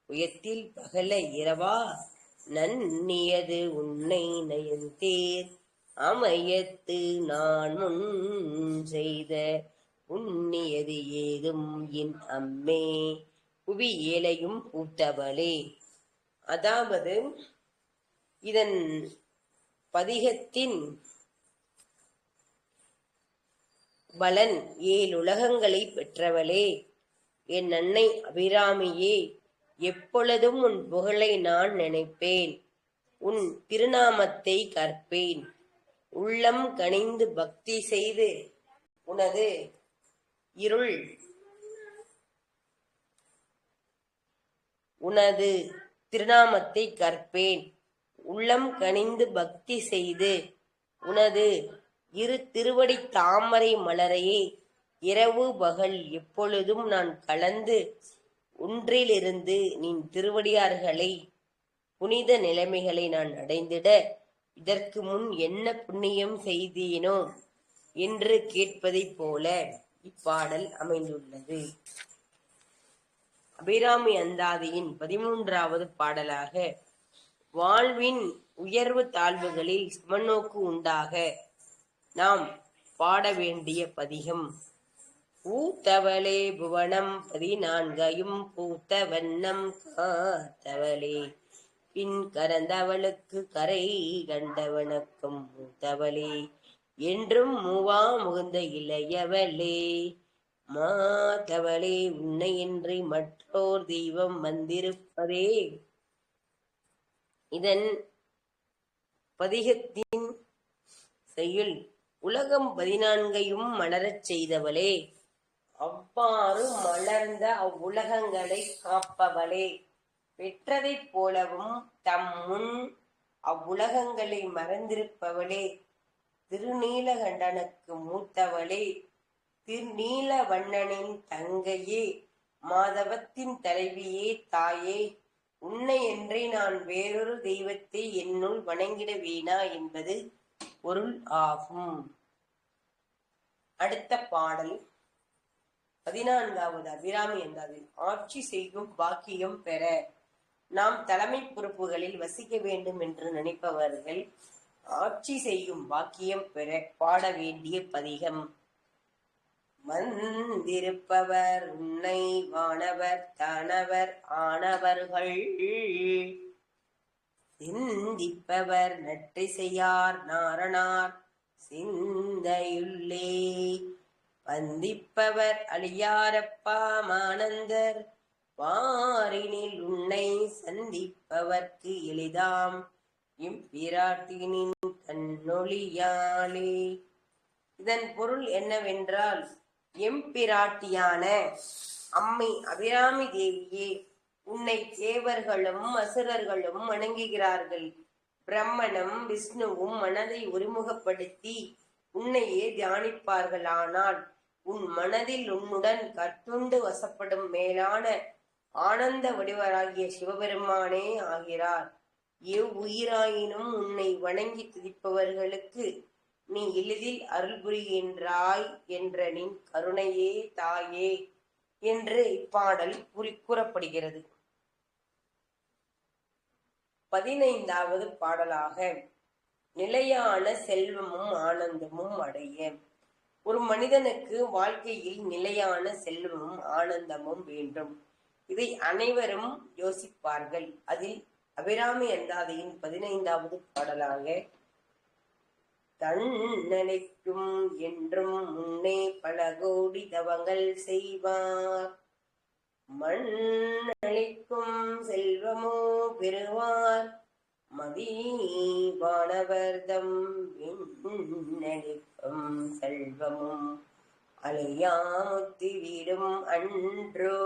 உயத்தில் பகல இரவா நன்னியது உன்னை நயந்தேர் அமையத்து நான் முன் செய்த உன்னியது ஏதும் என் அம்மே புவி ஏலையும் பூத்தவளே. அதாவது இதன் பதிகத்தின் பலன் 7 உலகங்களை பெற்றவளே, என் அன்னை அபிராமியே, எப்பொழுதும் உன் புகழை நான் நினைப்பேன், உன் திருநாமத்தை கற்பேன், உள்ளம் கனிந்து பக்தி செய்து உனது திருநாமத்தை கற்பேன், உள்ளம் கனிந்து பக்தி செய்து உனது இரு திருவடி தாமரை மலரையே இரவு பகல் எப்பொழுதும் நான் கலந்து ஒன்றிலிருந்து நின் திருவடியார்களை புனித நிலைமைகளை நான் அடைந்திட இதற்கு முன் என்ன புண்ணியம் செய்தேனோ என்று கேட்பதைப் போல இப்பாடல் அமைந்துள்ளது. அபிராமி அந்தாதியின் 13வது பாடலாக வாழ்வின் உயர்வு தாழ்வுகளில் சமநோக்கு உண்டாக நாம் பாட வேண்டிய பதிகம். பூத்தவளே புவனம் 14 பூத்த வண்ணம் காத்தவளே பின் கரந்தவளுக்கு கரை கண்டவனுக்கும் மூத்தவளே என்றும் மூவா முகுந்த இளையவளே மாதவளே உன்னையின்றி மற்றோர் தெய்வம் வந்திருப்பதே. இதன் பதிகத்தின் செய்யுள் உலகம் 14ஐயும் மலரச் செய்தவளே, அவ்வாறு மலர்ந்த அவ்வுலகங்களை காப்பவளே, பெற்றதைப் போலவும் தம் முன் அவ்வுலகங்களை மறந்திருப்பவளே, திருநீலகண்டனுக்கு மூத்தவளே, திருநீலவண்ணனின் தங்கையே, மாதவத்தின் தலைவியே, தாயே, உன்னையன்றி நான் வேறொரு தெய்வத்தை என்னுள் வணங்கிட வேணா என்பது பொருள் ஆகும். அடுத்த பாடல் 14வது அபிராமி அந்தாதியில் ஆட்சி செய்யும் பாக்கியம் பெற நாம் தலைமை பொறுப்புகளில் வசிக்க வேண்டும் என்று நினைப்பவர்கள் ஆட்சி செய்யும் பாக்கியம் பெற பாட வேண்டிய பதிகம். வந்திருப்பவர் உன்னை வானவர் தானவர் ஆனவர்கள் சிந்திப்பவர் நற்றிசையார் நாரணார் சிந்தையுள்ளே வந்திப்பவர் அழியாரப்பா மானந்தர் வாரினில் உன்னை சந்திப்பவர்க்கு எளிதாம் இம்பிராட்டினின் கண்ணொளியாலே. இதன் பொருள் என்னவென்றால், எம்பிராட்டியான அம்மை அபிராமி தேவியே, உன்னை தேவர்களும் அசுரர்களும் வணங்குகிறார்கள். பிரம்மனும் விஷ்ணுவும் மனதை ஒருமுகப்படுத்தி உன்னையே தியானிப்பார்கள். ஆனால் உன் மனதில் உன்னுடன் கட்டுண்டு வசப்படும் மேலான ஆனந்த வடிவராகிய சிவபெருமானே ஆகிறார். எவ்வுயிராயினும் உன்னை வணங்கி துதிப்பவர்களுக்கு நீ எளிதில் அருள் புரிகின்றாய் என்ற நின் கருணையே தாயே என்று இப்பாடல் கூறப்படுகிறது. 15வது பாடலாக நிலையான செல்வமும் ஆனந்தமும் அடைய. ஒரு மனிதனுக்கு வாழ்க்கையில் நிலையான செல்வமும் ஆனந்தமும் வேண்டும். இதை அனைவரும் யோசிப்பார்கள். அதில் அபிராமி அந்தாதியின் 15வது பாடலாக தன்னழைக்கும் என்றும் முன்னே பல கோடி தவங்கள் செய்வார், மண்ணளிக்கும் செல்வமோ பெறுவார், மதிவானவர்தம் விண்ணளிக்கும் செல்வமும் அலையாமுத்தி வீடும் அன்றோ,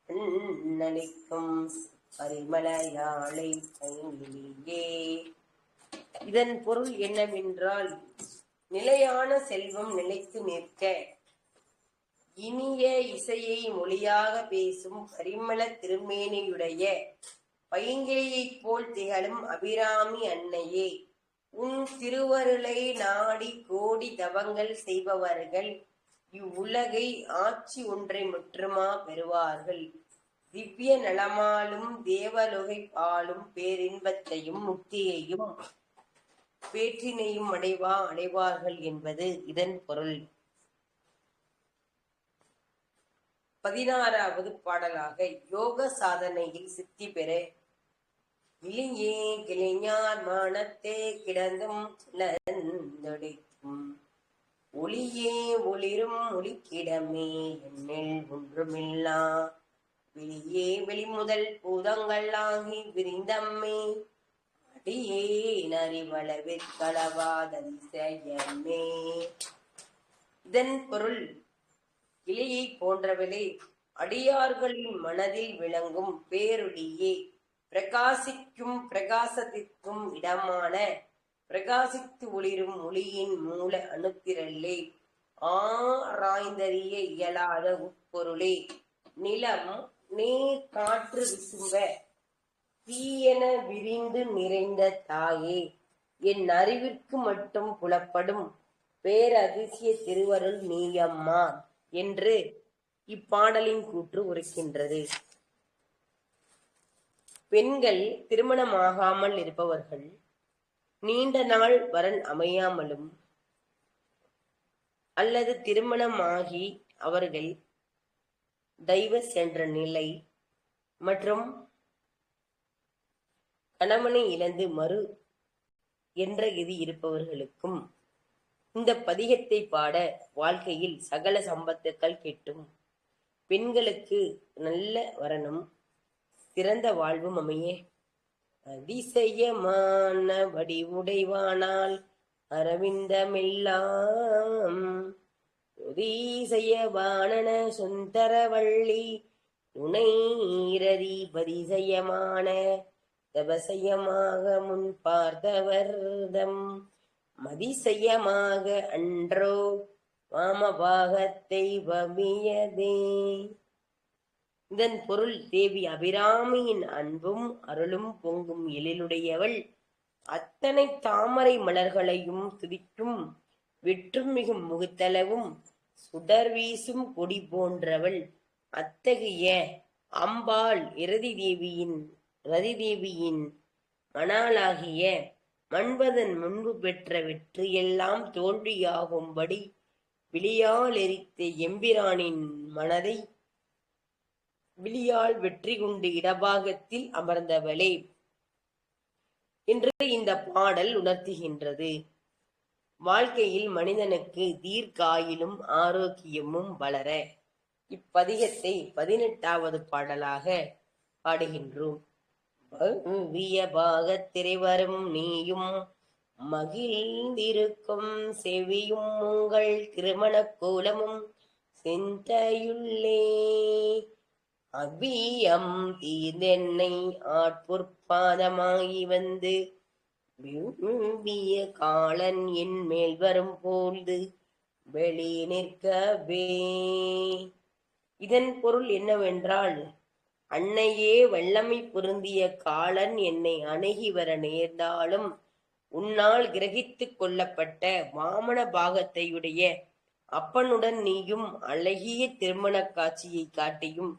அண்ணளிக்கும் பரிமலையாளை கையிலேயே. இதன் பொருள் என்னவென்றால், நிலையான செல்வம் நிலைத்து நிற்க இனிய இசையை மொழியாக பேசும் பரிமள திருமேனியுடைய பைங்கையைப் போல் திகழும் அபிராமி அன்னையே, உன் திருவருளை நாடி கோடி தவங்கள் செய்பவர்கள் இவ்வுலகை ஆட்சி ஒன்றை முற்றுமா பெறுவார்கள். திவ்ய நலமாலும் தேவலோகை ஆளும் பேரின்பத்தையும் முக்தியையும் பேற்றினையும் அடைவார்கள் என்பது இதன் பொருள். 16வது பாடலாக யோக சாதனையில் சித்தி பெற இளியே கிளைஞார் மானத்தே கிடந்தும் சிலந்தொடிக்கும் ஒளியே ஒளிரும் ஒளிக்கிடமே என்னில் ஒன்றுமில்லா வெளியே வெளிமுதல் பூதங்கள் ஆகி விரிந்தம்மே அடியே நறிவளவிற்களவாததிசயமே. இதன் பொருள், இலையை போன்றவளே, அடியார்களின் மனதில் விளங்கும் பேரொளியே, பிரகாசிக்கும் பிரகாசத்திற்கும் இடமான பிரகாசித்து ஒளிரும் ஒளியின் மூல அணுத்திரளே, ஆராய்ந்தறிய இயலாத உட்பொருளே, நிலம் நீர் காற்று விசும்ப தீயென விரிந்து நிறைந்த தாயே, என் அறிவிற்கு மட்டும் புலப்படும் பேரதிசய திருவருள் நீயம்மா என்று இப்பாடலின் கூற்று உரைக்கின்றது. பெண்கள் திருமணமாகாமல் இருப்பவர்கள், நீண்ட நாள் வரன் அமையாமலும் அல்லது திருமணமாகி அவர்கள் டைவர்ஸ் என்ற நிலை மற்றும் கணவனை இழந்து மறு என்ற கதி இருப்பவர்களுக்கும் இந்த பதிகத்தை பாட வாழ்க்கையில் சகல சம்பத்துக்கள் கிட்டும். பெண்களுக்கு நல்ல வரனும் சிறந்த வாழ்வும் அமைய அதிசயமான வடிவுடைவானால் அரவிந்தமெல்லாம் ஒதிசயவானன சுந்தரவள்ளி துணைரதி பதிசயமான தபசயமாக முன் பார்த்தவர்தம் மதிசயமாக அன்றோ வாமபாகத்தை வமியதே. இதன் பொருள், தேவி அபிராமியின் அன்பும் அருளும் பொங்கும் எழிலுடையவள், அத்தனை தாமரை மலர்களையும் துதிக்கும் வெற்றும் மிகும் முகுத்தளவும் சுடர் வீசும் கொடி போன்றவள். அத்தகைய அம்பாள் ரதிதேவியின் மணாளாகிய மன்மதன் முன்பு பெற்ற வெற்றியெல்லாம் தோல்வியாகும்படி விழியால் எரித்த எம்பிரானின் மனதை விழியால் வெற்றி கொண்டு இடபாகத்தில் அமர்ந்தவளே என்று இந்த பாடல் உணர்த்துகின்றது. வாழ்க்கையில் மனிதனுக்கு தீர்க்காயிலும் ஆரோக்கியமும் வளர இப்பதிகத்தை 18வது பாடலாக பாடுகின்றோம். பாகத்திரைவரும் நீயும் மகிழ்ந்திருக்கும் செவியும் உங்கள் திருமண கோலமும் சிந்தையுள்ளே அபியம் தீர்ந்தென்னை ஆட்பொற்பாதமாகி வந்து விரும்பிய காலன் என் மேல் வரும் போது வெளி நிற்கவே. இதன் பொருள் என்னவென்றால், அன்னையே வல்லமை பொருந்திய காலன் என்னை அணுகி வர நேர்ந்தாலும் உன்னால் கிரகித்துக் கொள்ளப்பட்ட வாமன பாகத்தையுடைய அப்பனுடன் நீயும் அழகிய திருமணக் காட்சியை காட்டியும்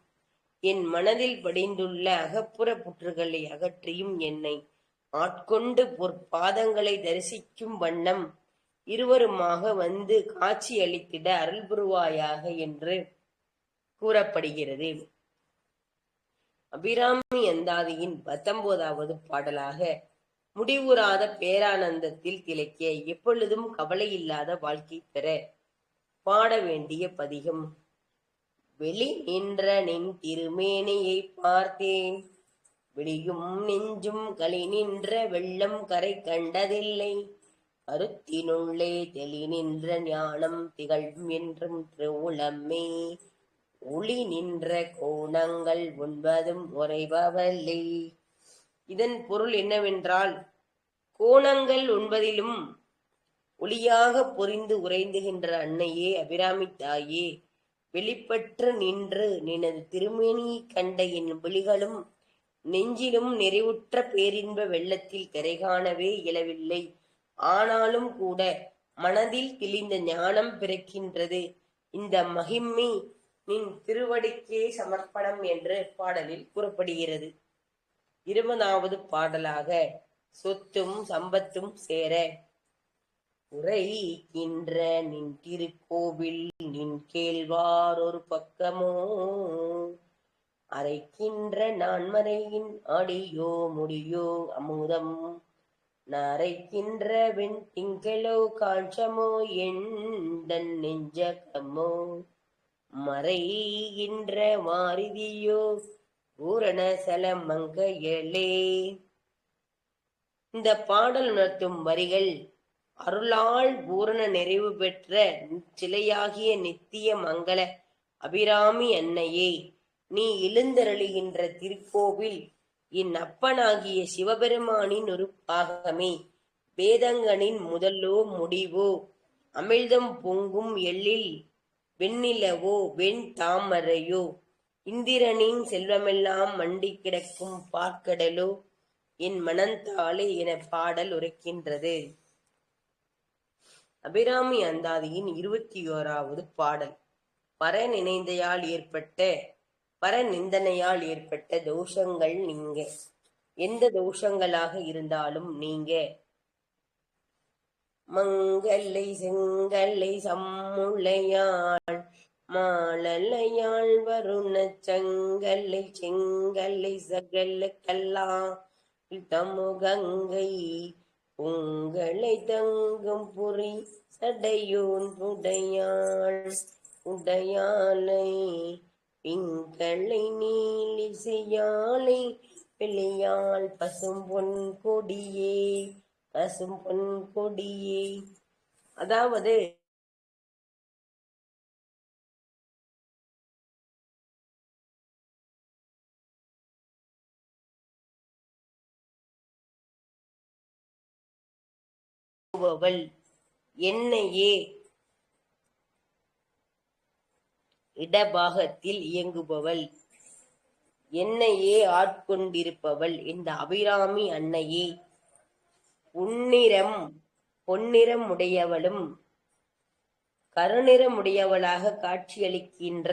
என் மனதில் படிந்துள்ள அகப்புற புற்றுகளை அகற்றியும் என்னை ஆட்கொண்டு பொற்பாதங்களை தரிசிக்கும் வண்ணம் இருவருமாக வந்து காட்சி அளித்திட அருள் புரிவாயாக என்று கூறப்படுகிறது. அபிராமி அந்தாதியின் 19வது பாடலாக முடிவுறாத பேரானந்தத்தில் திளைக்க எப்பொழுதும் கவலை இல்லாத வாழ்க்கை பெற பாட வேண்டிய பதிகம். வெளி நின்ற நின் திருமேனியை பார்த்தேன், வெளியும் நெஞ்சும் களி நின்ற வெள்ளம் கரை கண்டதில்லை, கருத்தினுள்ளே தெளி நின்ற ஞானம் திகழும் என்றும் திருவுளமே, ஒளி நின்ற கோணங்கள் ஒன்பதும் உரைபவல்லே. இதன் பொருள் என்னவென்றால், கோணங்கள் 9லும் ஒளியாக பொறிந்து உறைந்துகின்ற அன்னையே, அபிராமி தாயே, வெளிப்பற்று நின்று நினது திருமேனியை கண்ட என் விழிகளும் நெஞ்சிலும் நிறைவுற்ற பேரின்ப வெள்ளத்தில் கரை காணவே இயலவில்லை. ஆனாலும் கூட மனதில் தெளிந்த ஞானம் பிறக்கின்றது. இந்த மகிமை நின் திருவடிக்கே சமர்ப்பணம் என்று பாடலில் கூறப்படுகிறது. 20வது பாடலாக சொத்தும் சம்பத்தும் சேர உரைக்கின்ற நின் திருக்கோவில் நின் கேள்வார் ஒரு பக்கமோ, அரைக்கின்ற நான்மறையின் அடியோ முடியோ அமுதம், நரைக்கின்ற வெண் திங்களோ காஞ்சமோ எண்டன் நெஞ்சகமோ, மறைகின்ற மாரிதியோ பூரண சலமங்கையலே. இந்த பாடல் உணர்த்தும் வரிகள் அருளால் பூரண நிறைவு பெற்ற சிலையாகிய நித்திய மங்கள அபிராமி அன்னையே, நீ எழுந்தருளுகின்ற திருக்கோவில் என் அப்பனாகிய சிவபெருமானின் ஒரு பாகமே. வேதங்களின் முதலோ முடிவோ, அமிழ்தம் பொங்கும் எழில் வெண்ணிலவோ வெண் தாமரையோ, இந்திரனின் செல்வமெல்லாம் மண்டி கிடக்கும் பார்க்கடலோ, என் மனந்தாளே என பாடல் உரைக்கின்றது. அபிராமி அந்தாதியின் 21வது பாடல். பரநிந்தனையால் ஏற்பட்ட தோஷங்கள் நீங்க. எந்த தோஷங்களாக இருந்தாலும் நீங்க. மங்கல்லை செங்கல்லை சம்முளையாள் மாலல்லையாள் வருண சங்கல்லை செங்கல்லை சகல கல்லா தமுகங்கை உங்களை தங்கும் புரி சடையோன் உடையாளை பிங்களை நீலி செய்யாளை பிள்ளையாள் பசும் பொன் கொடியே. அதாவது என்னையே இடபாகத்தில் இயங்குபவள், என்னையே ஆட்கொண்டிருப்பவள் இந்த அபிராமி அன்னையே பொன்னிறம் உடையவளும் கருநிறமுடையவளாக காட்சியளிக்கின்ற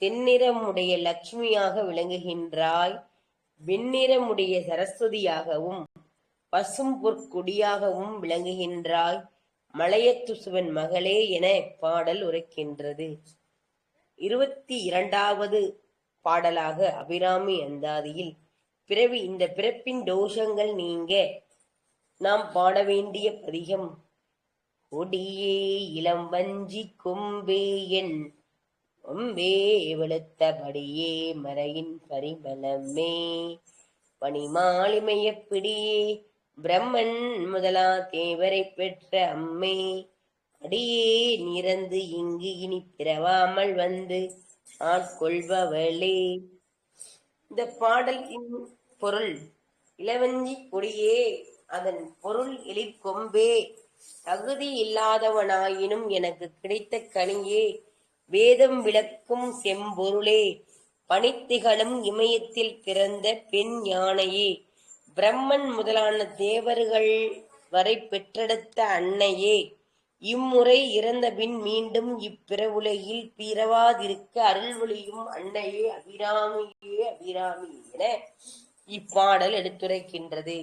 தென்னிறமுடைய லட்சுமியாக விளங்குகின்றாய். வெண்ணிறமுடைய சரஸ்வதியாகவும் பசும் பொற்கொடியாகவும் விளங்குகின்றாய். மலையத்துசுவன் மகளே என பாடல் உரைக்கின்றது. 22வது பாடலாக அபிராமி அந்தாதியில் இந்த பிறப்பின் தோஷங்கள் நீங்க நாம் பாட வேண்டிய பதிகம். கொடியே இளம் வஞ்சி கொம்பே என் கொம்பே வெளுத்தபடியே மறையின் பரிமளமே, பனிமாலிமைய பிடியே பிரம்மன் முதலா தேவரை பெற்ற அம்மே, அடியே நிறந்து இங்கு இனி பிறவாமல் வந்து ஆட்கொள்பவளே. இந்த பாடலின் பொருள் இளவஞ்சி கொடியே, அதன் பொருள் எழிற்கொம்பே, தகுதி இல்லாதவனாயினும் எனக்கு கிடைத்த கனியே, வேதம் விளக்கும் செம்பொருளே, பனித்திகளும் இமயத்தில் பிறந்த பெண் யானையே, பிரம்மன் முதலான தேவர்கள் வரை பெற்றெடுத்த அன்னையே, இம்முறை இறந்தபின் மீண்டும் இப்பிறவுலகில் பிறவாதிருக்க அருள்வொழியும் அன்னையே அபிராமியே அபிராமி என இப்பாடல் எடுத்துரைக்கின்றது.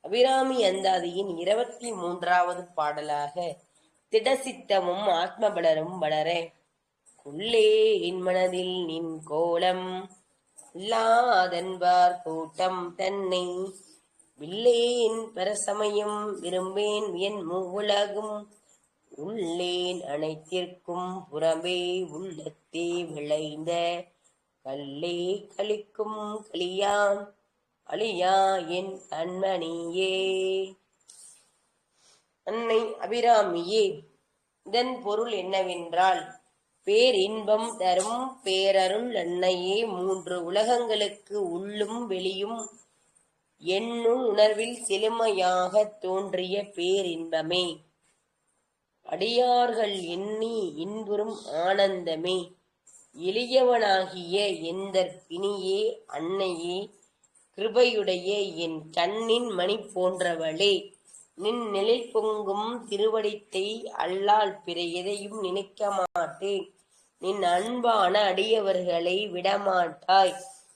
அபிராமி அந்தாதியின் 23வது பாடலாக திடசித்தமும் ஆத்மபலரும் வளர கொள்ளே என் மனதில் நின் கோலம் இல்லாதன்பார் கூட்டம் தன்னை வில்லேன் பரசமயம் விரும்பேன் என் மூவுலகும் உள்ளேன் அனைத்திற்கும் புறமே உள்ளத்தே விளைந்த கல்லே கலிக்கும் கலியாம் அழியா என் கண்மணியே. அன்னை அபிராமியே, இதன் பொருள் என்னவென்றால், பேரின்பம் தரும் பேரருள் அன்னையே, 3 உலகங்களுக்கு உள்ளும் வெளியும் என்னுள் உணர்வில் செழுமையாக தோன்றிய பேரின்பமே, அடியார்கள் எண்ணி இன்புறும் ஆனந்தமே, எளியவனாகிய எந்தற் பிணியே அன்னையே, கிருபையுடைய என் கண்ணின் மணி போன்றவளே, நின் நிழல் பொங்கும் திருவடித்தை அல்லால் பிற எதையும் நினைக்க மாட்டேன். நின் அன்பான அடியவர்களை விடமாட்டாய்.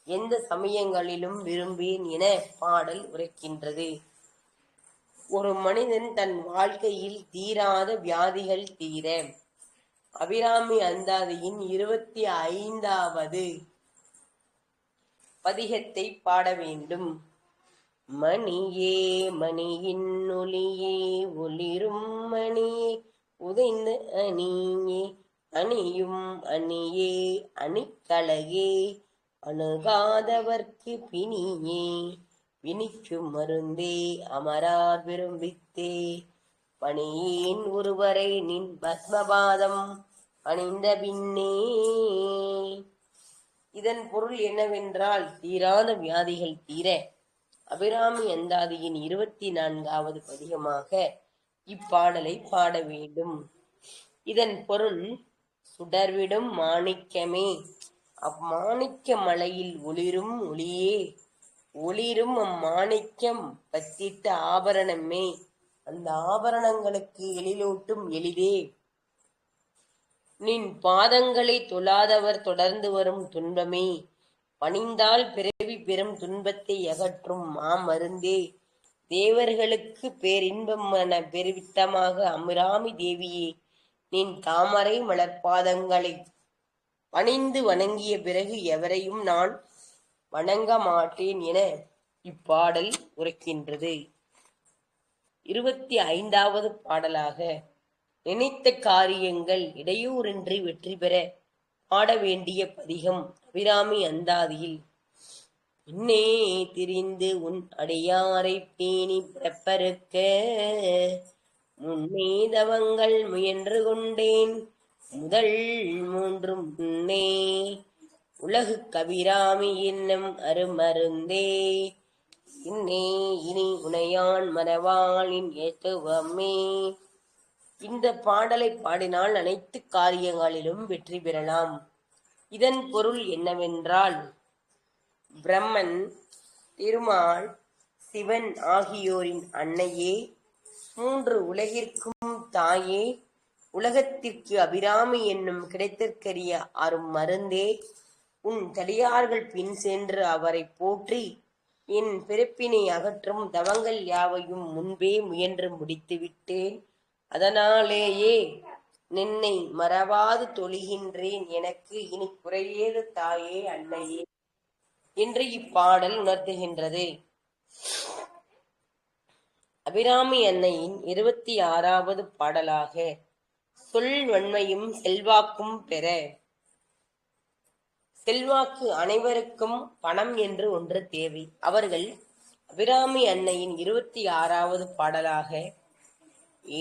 எந்த சமயங்களிலும் விரும்பேன் என பாடல் உரைக்கின்றது. ஒரு மனிதன் தன் வாழ்க்கையில் தீராத வியாதிகள் தீர அபிராமி அந்தாதியின் 25வது பதிகத்தை பாட வேண்டும். மணியே மணியின் ஒளியே ஒளிரும் மணியே உதைந்த அணியே அணியும் அணியே அணிக்கழகே அணுகாதவர்க்கு பிணியே பிணிக்கு மருந்தே அமரார் விரும்பித்தே பணியேன் ஒருவரை நின் பத்மபாதம் அணிந்த பின்னே. இதன் பொருள் என்னவென்றால், தீராத வியாதிகள் தீர அபிராமி அந்தாதியின் 24வது பதிகமாக இப்பாடலை பாட வேண்டும். இதன் பொருள், சுடர்விடும் மாணிக்கமே, அம்மாணிக்க மலையில் ஒளிரும் ஒளியே, ஒளிரும் அம்மாணிக்கம் பத்திட்ட ஆபரணமே, அந்த ஆபரணங்களுக்கு எழிலூட்டும் எளிதே, நின் பாதங்களை தொழாதவர் தொடர்ந்து வரும் துன்பமே, பணிந்தால் பிறவி பெறும் துன்பத்தை அகற்றும் மாமருந்தே, தேவர்களுக்கு பேரின்பம் என பெருவித்தமாக அபிராமி தேவியே, நின் தாமரை மலர்பாதங்களை பணிந்து வணங்கிய பிறகு எவரையும் நான் வணங்க மாட்டேன் என இப்பாடல் உரைக்கின்றது. 25வது பாடலாக நினைத்த காரியங்கள் இடையூறின்றி வெற்றி பெற பாட வேண்டிய பதிகம் அபிராமி அந்தாதியில் பின்னே திரிந்து உன் அடியாரை பேணி பிறப்பறுக்க முன்னே தவங்கள் முயன்று கொண்டேன் முதல் 3 முன்னே உலகு கபிராமி என்னும் அருமருந்தே இன்னே இனி உனையான் மரவாளின் ஏத்துவமே. இந்த பாடலை பாடினால் அனைத்து காரியங்களிலும் வெற்றி பெறலாம். இதன் பொருள் என்னவென்றால், பிரம்மன், திருமால், சிவன் ஆகியோரின் அன்னையே, 3 உலகிற்கும் தாயே, உலகத்திற்கு அபிராமி என்னும் கிடைத்திற்கரிய அரும் மருந்தே, உன் தடியார்கள் பின் சென்று அவரை போற்றி என் பிறப்பினை அகற்றும் தவங்கள் யாவையும் முன்பே முயன்று முடித்து விட்டேன். அதனாலேயே நின்னை மறவாது தொழுகின்றேன். எனக்கு இனி குறையேது தாயே அன்னையே என்று இப்பாடல் உணர்த்துகின்றது. அபிராமி அன்னையின் 26வது பாடலாக சொல் வன்மையும் செல்வாக்கும் பெற. செல்வாக்கு அனைவருக்கும் பணம் என்று ஒன்று தேவை. அவர்கள் அபிராமி அன்னையின் 26வது பாடலாக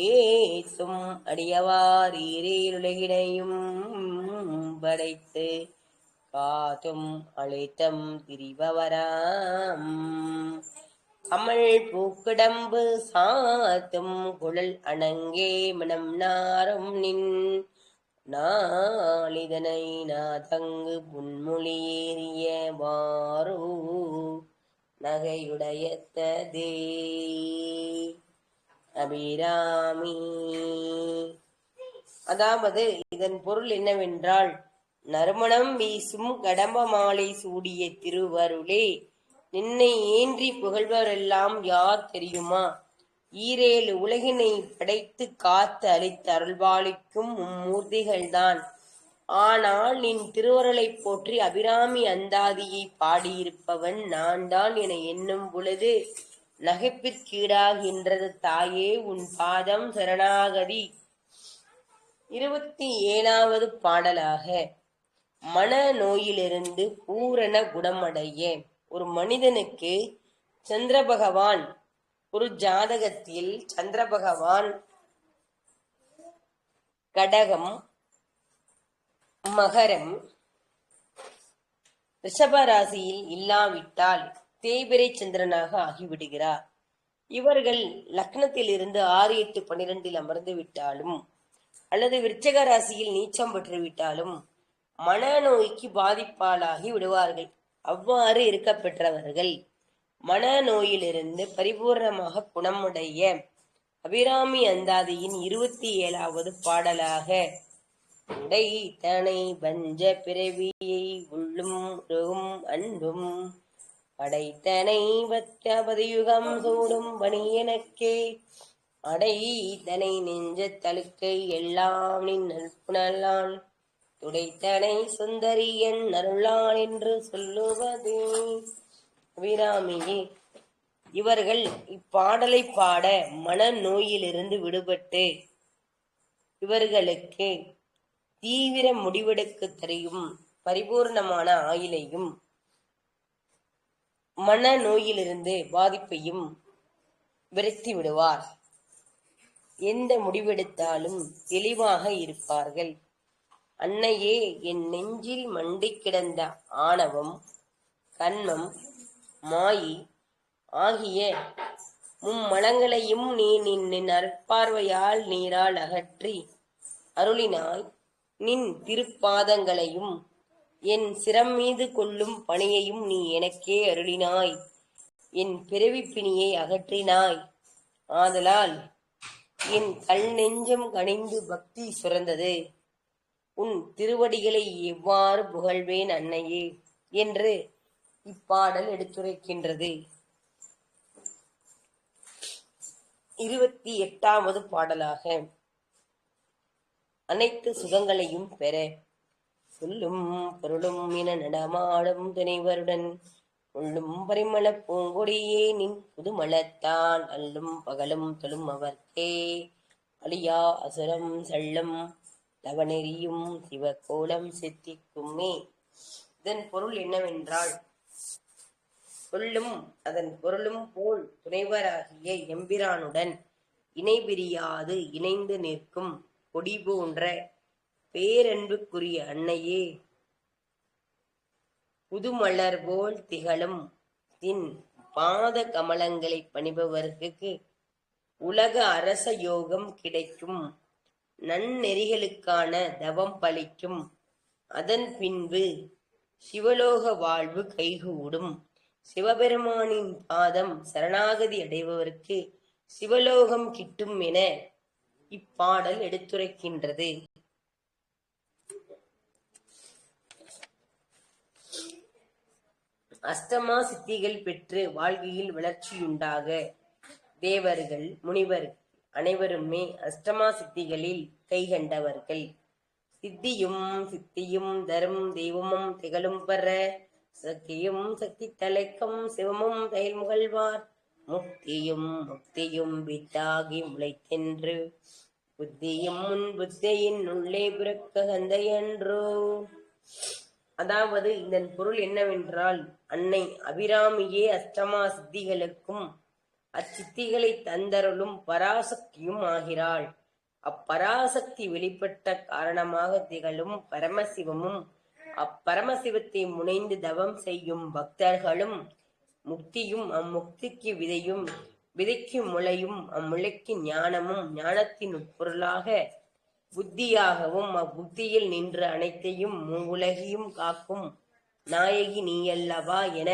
ஏத்தும் அடியவார் ஈரேலுலகினையும் படைத்து காத்தும் அழைத்தம் திரிபவராம் கமல் பூக்கிடம்பு சாத்தும் குழல் அணங்கே மனம் நாரும் நின் நாளிதனை நாதங்கு புன்மொழி ஏறிய வாரோ நகையுடையத்ததே. அபிராமி. அதாவது இதன் பொருள் என்னவென்றால், நறுமணம் வீசும் கடம்ப மாலை சூடிய திருவருளே, நின்னை ஏன்றி புகழ்வரெல்லாம் யார் தெரியுமா? ஈரேழு உலகினை படைத்து காத்து அளித்து அருள்பாலிக்கும் மும்மூர்த்திகள்தான். ஆனால் நின் திருவருளைப் போற்றி அபிராமி அந்தாதியை பாடியிருப்பவன் நான் தான் என எண்ணும் பொழுது நகைப்பிற்கீடாகின்றது தாயே உன் பாதம் சரணாகதி. 27வது பாடலாக, மன நோயிலிருந்து பூரண குணமடைய. ஒரு மனிதனுக்கு சந்திர பகவான், ஒரு ஜாதகத்தில் சந்திர பகவான் கடகம், மகரம், ரிஷபராசியில் இல்லாவிட்டால் தேய்பிரை சந்திரனாக ஆகிவிடுகிறார். இவர்கள் லக்னத்தில் இருந்து 6, 8, 12 அமர்ந்து விட்டாலும் அல்லது விருச்சக ராசியில் நீச்சம் பெற்றுவிட்டாலும் மனநோய்க்கு பாதிப்பாளாகி விடுவார்கள். அவ்வாறு இருக்க பெற்றவர்கள் மனநோயிலிருந்து பரிபூர்ணமாக குணமுடைய அபிராமி அந்தாதியின் 27வது பாடலாக, உடை தனை பஞ்ச பிறவியை உள்ளும் உருகும் அன்பும் படைத்தனை பத்தபதியுகம் சூடும் பணி எனக்கே, அடை தனை நெஞ்ச தழுக்கை எல்லாம் நின் நல்புணலான் துடைத்தனை சுந்தரியன் அருளான் என்று சொல்லுவதே. அபிராமியே, இவர்கள் இப்பாடலை பாட மனநோயிலிருந்து விடுபட்டு இவர்களுக்கு தீவிர முடிவெடுக்க தெரியும் பரிபூர்ணமான ஆயுளையும் மனநோயிலிருந்து பாதிப்பையும் விரட்டி விடுவார். எந்த முடிவெடுத்தாலும் தெளிவாக இருப்பார்கள். அன்னையே, என் நெஞ்சில் மண்டி கிடந்த ஆணவம், கன்மம், மாயி ஆகிய மும்மலங்களையும் நீ நின் அற்பார்வையால் நீரால் அகற்றி அருளினாய். நின் திருப்பாதங்களையும் என் சிரம் மீது கொள்ளும் பணியையும் நீ எனக்கே அருளினாய். என் பிறவிப் பிணியை அகற்றினாய். ஆதலால் என் கல் நெஞ்சம் கனிந்து பக்தி சுரந்தது. உன் திருவடிகளை எவ்வாறு புகழ்வேன் அன்னையே என்று இப்பாடல் எடுத்துரைக்கின்றது. 28வது பாடலாக, அனைத்து சுகங்களையும் பெற சொல்லும் பொருளும் என நடமாடும் துணைவருடன் உள்ளும் பரிமள பூங்கொடியே நின் புதுமலத்தான் அல்லும் பகலும் தொழும் அவர்க்கே அழியா அசுரம் சள்ளம் தவநெறியும் சிவகோலம் சித்திக்குமே. இதன் பொருள் என்னவென்றால், சொல்லும் அதன் பொருளும் போல் துணைவராகிய எம்பிரானுடன் இணை பிரியாது இணைந்து நிற்கும் கொடி போன்ற பேரன்புக்குரிய அன்னையே, புதுமலர் போல் திகழும் தின் பாத கமலங்களை பணிபவர்களுக்கு உலக அரச யோகம் கிடைக்கும், நன்னெறிகளுக்கான தவம் பலிக்கும், அதன் பின்பு சிவலோக வாழ்வு கைகூடும். சிவபெருமானின் பாதம் சரணாகதி அடைபவருக்கு சிவலோகம் கிட்டும் என இப்பாடல் எடுத்துரைக்கின்றது. அஷ்டமா சித்திகள் பெற்று வாழ்க்கையில் வளர்ச்சியுண்டாக தேவர்கள், முனிவர்கள் அனைவருமே அஷ்டமா சித்திகளில் கைகண்டவர்கள். சித்தியும் சித்தியும் தரும் தெய்வமும் திகழும் பெற சக்தியும் சக்தி தலைக்கும் சிவமும் தயில் முகழ்வார். முக்தியும் முக்தியும் வித்தாகி முளைத்தென்று புத்தியும் முன் புத்தியின் உள்ளே பிறக்க கந்தையன்றோ. அதாவது இதன் பொருள் என்னவென்றால், அன்னை அபிராமியே அஷ்டமா சித்திகளுக்கும் அச்சித்திகளை தந்தருளும் பராசக்தியும் ஆகிறாள். அப்பராசக்தி வெளிப்பட்ட காரணமாக திகழும் பரமசிவமும் அப்பரமசிவத்தை முனைந்து தவம் செய்யும் பக்தர்களும் முக்தியும் அம்முக்திக்கு விதையும் விதைக்கு முளையும் அம்முளைக்கு ஞானமும் ஞானத்தின் உட்பொருளாக புத்தியாகவும் அப்புத்தியில் நின்று அனைத்தையும் உலகையும் காக்கும் நாயகி நீயல்லவா என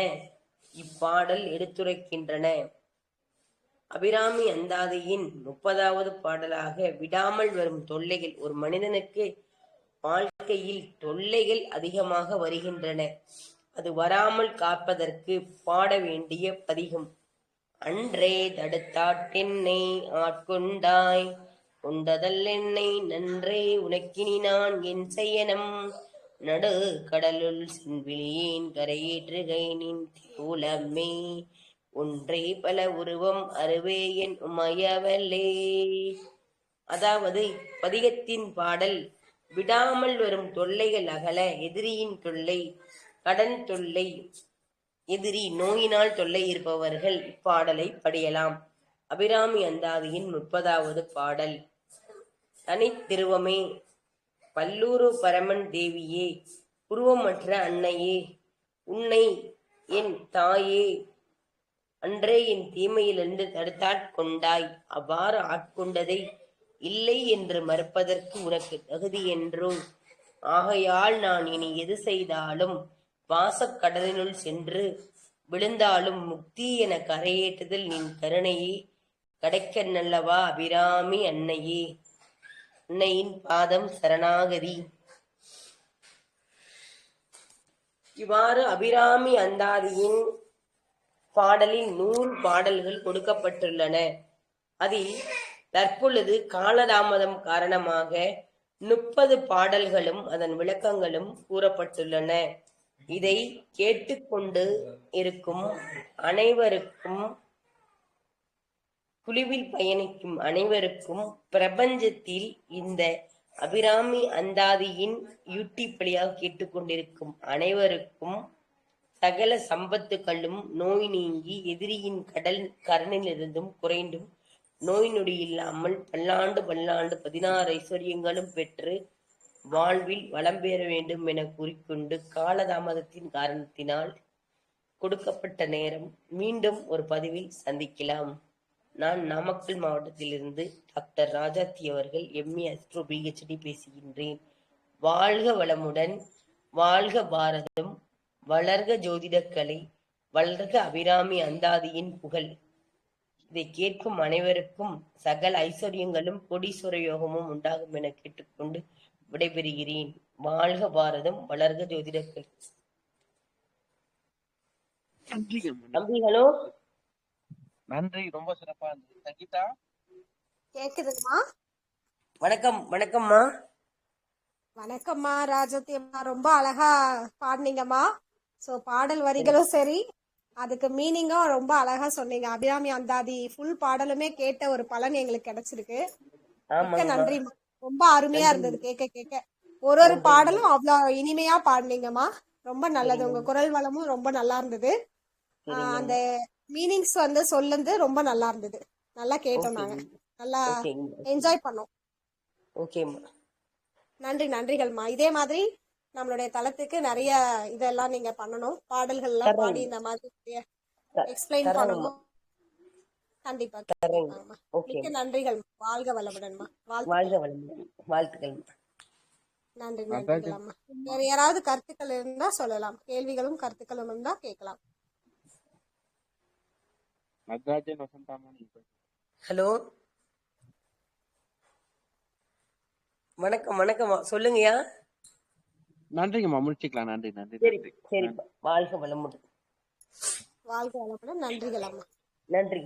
இப்பாடல் எடுத்துரைக்கின்றன. அபிராமி அந்தாதியின் 30வது பாடலாக விடாமல் வரும் தொல்லைகள். ஒரு மனிதனுக்கு வாழ்க்கையில் தொல்லைகள் அதிகமாக வருகின்றன. அது வராமல் காப்பதற்கு பாட வேண்டிய பதிகம். அன்றே தடுத்தாட்டென்னை ஆட்கொண்டாய், கொண்டதல் என்னை நன்றே உனக்கினி நான் என் செய்யனம். நடு கடலுள் சென்விழியேன் கரையேற்றுகை நின் திருவுலமே, ஒன்றே பல உருவம் அருவே என் உமையவளே. அதாவது பதிகத்தின் பாடல் விடாமல் வரும் தொல்லைகள் அகல, எதிரியின் தொல்லை, கடன் தொல்லை, எதிரி நோயினால் தொல்லை இருப்பவர்கள் இப்பாடலை படியலாம். அபிராமி அந்தாதியின் 30வது பாடல். தனித்திருவமே, பல்லூரு பரமன் தேவியே, உருவமற்ற அன்னையே, உன்னை என் தாயே, அன்றே என் தீமையிலிருந்து தடுத்தாட்கொண்டாய். அவ்வாறு ஆட்கொண்டதை இல்லை என்று மறுப்பதற்கு உனக்கு தகுதி என்றோ? ஆகையால் நான் இனி எது செய்தாலும், வாசக்கடலினுள் சென்று விழுந்தாலும் முக்தி என கரையேற்றுதல் நின் கருணையே கிடைக்க நல்லவா அபிராமி அன்னையே. அன்னையின் பாதம் சரணாகதி. இவ்வாறு அபிராமி அந்தாதியின் பாடலில் 100 பாடல்கள் கொடுக்கப்பட்டுள்ளன. அதில் தற்பொழுது காலதாமதம் காரணமாக 30 பாடல்களும் அதன் விளக்கங்களும் கூறப்பட்டுள்ளன. இதை கேட்டுக்கொண்டு இருக்கும் அனைவருக்கும், குழுவில் பயணிக்கும் அனைவருக்கும், பிரபஞ்சத்தில் இந்த அபிராமி அந்தாதியின் யூடியூப் வழியாக கேட்டுக்கொண்டிருக்கும் அனைவருக்கும் சகல சம்பத்துக்களும் நோய் நீங்கி, எதிரியின் கடல் கரணிலிருந்தும் குறைந்தும், நோய் நொடி இல்லாமல் பல்லாண்டு 16 ஐஸ்வர்யங்களும் பெற்று வாழ்வில் வளம் பெற வேண்டும் என கூறிக்கொண்டு, காலதாமதத்தின் காரணத்தினால் கொடுக்கப்பட்ட நேரம் மீண்டும் ஒரு பதிவில் சந்திக்கலாம். நான் நாமக்கல் மாவட்டத்திலிருந்து டாக்டர் ராஜாத்தி அவர்கள் MA அஸ்ட்ரோ PhD பேசுகின்றேன். வாழ்க வளமுடன், வாழ்க பாரதம், வளர்க ஜோதிடக்கலை, வளர்க அபிராமி அந்தாதியின் புகழ். இதை கேட்கும் அனைவருக்கும் சகல ஐஸ்வர்யங்களும் கோடீஸ்வர யோகமும் உண்டாகும் என கேட்டுக்கொண்டு விடைபெறுகிறேன். வாழ்க பாரதம், வளர்க ஜோதிடக்கலை. தம்பி ஹலோ. நன்றி, ரொம்ப சிறப்பா இருந்தது. சங்கீதா கேக்குதுங்கம்மா? வணக்கம். வணக்கம்மா. வணக்கம்மா ராஜவதி அம்மா, ரொம்ப அழகா பாடினீங்கம்மா. சோ பாடல் வரிகளும் சரி, அதுக்கு மீனிங்கும் ரொம்ப அழகா சொன்னீங்க. அபிராமி அந்தாதி ஃபுல் பாடலுமே கேட்ட ஒரு பலன் எங்களுக்கு கிடைச்சிருக்கு. மிக்க நன்றிம்மா, ரொம்ப அருமையா இருந்தது கேட்க கேட்க. ஒரு பாடலும் அவ்வளவு இனிமையா பாடினீங்கம்மா, ரொம்ப நல்லது. உங்க குரல் வளமும் ரொம்ப நல்லா இருந்தது. அந்த மீனிங்ஸ் சொல்லுந்து ரொம்ப நல்லா இருந்தது. நல்லா கேட்டோம், நாங்க நல்லா என்ஜாய் பண்ணோம். நன்றிகள்மா. இதே மாதிரி நம்மளுடைய தளத்துக்கு நிறைய இதெல்லாம் நீங்க பண்ணணும், பாடல்கள் எல்லாம் பாடி இந்த மாதிரி எக்ஸ்பிளைன் பண்ணணும். கண்டிப்பா. மிக்க நன்றிகள். வாழ்க வளமுடன்மா. வாழ்த்துக்கள். நன்றிகள்மா. வேற யாராவது கருத்துக்கள் இருந்தா சொல்லலாம், கேள்விகளும் கருத்துக்களும் இருந்தா கேட்கலாம். ஹலோ, வணக்கம். வணக்கம், சொல்லுங்கய்யா. நன்றிங்கம்மா, முடிச்சுக்கலாம். நன்றி. சரி, வாழ்க வளமுடன். வாழ்க வளமுடன். நன்றிகள் அம்மா. நன்றி.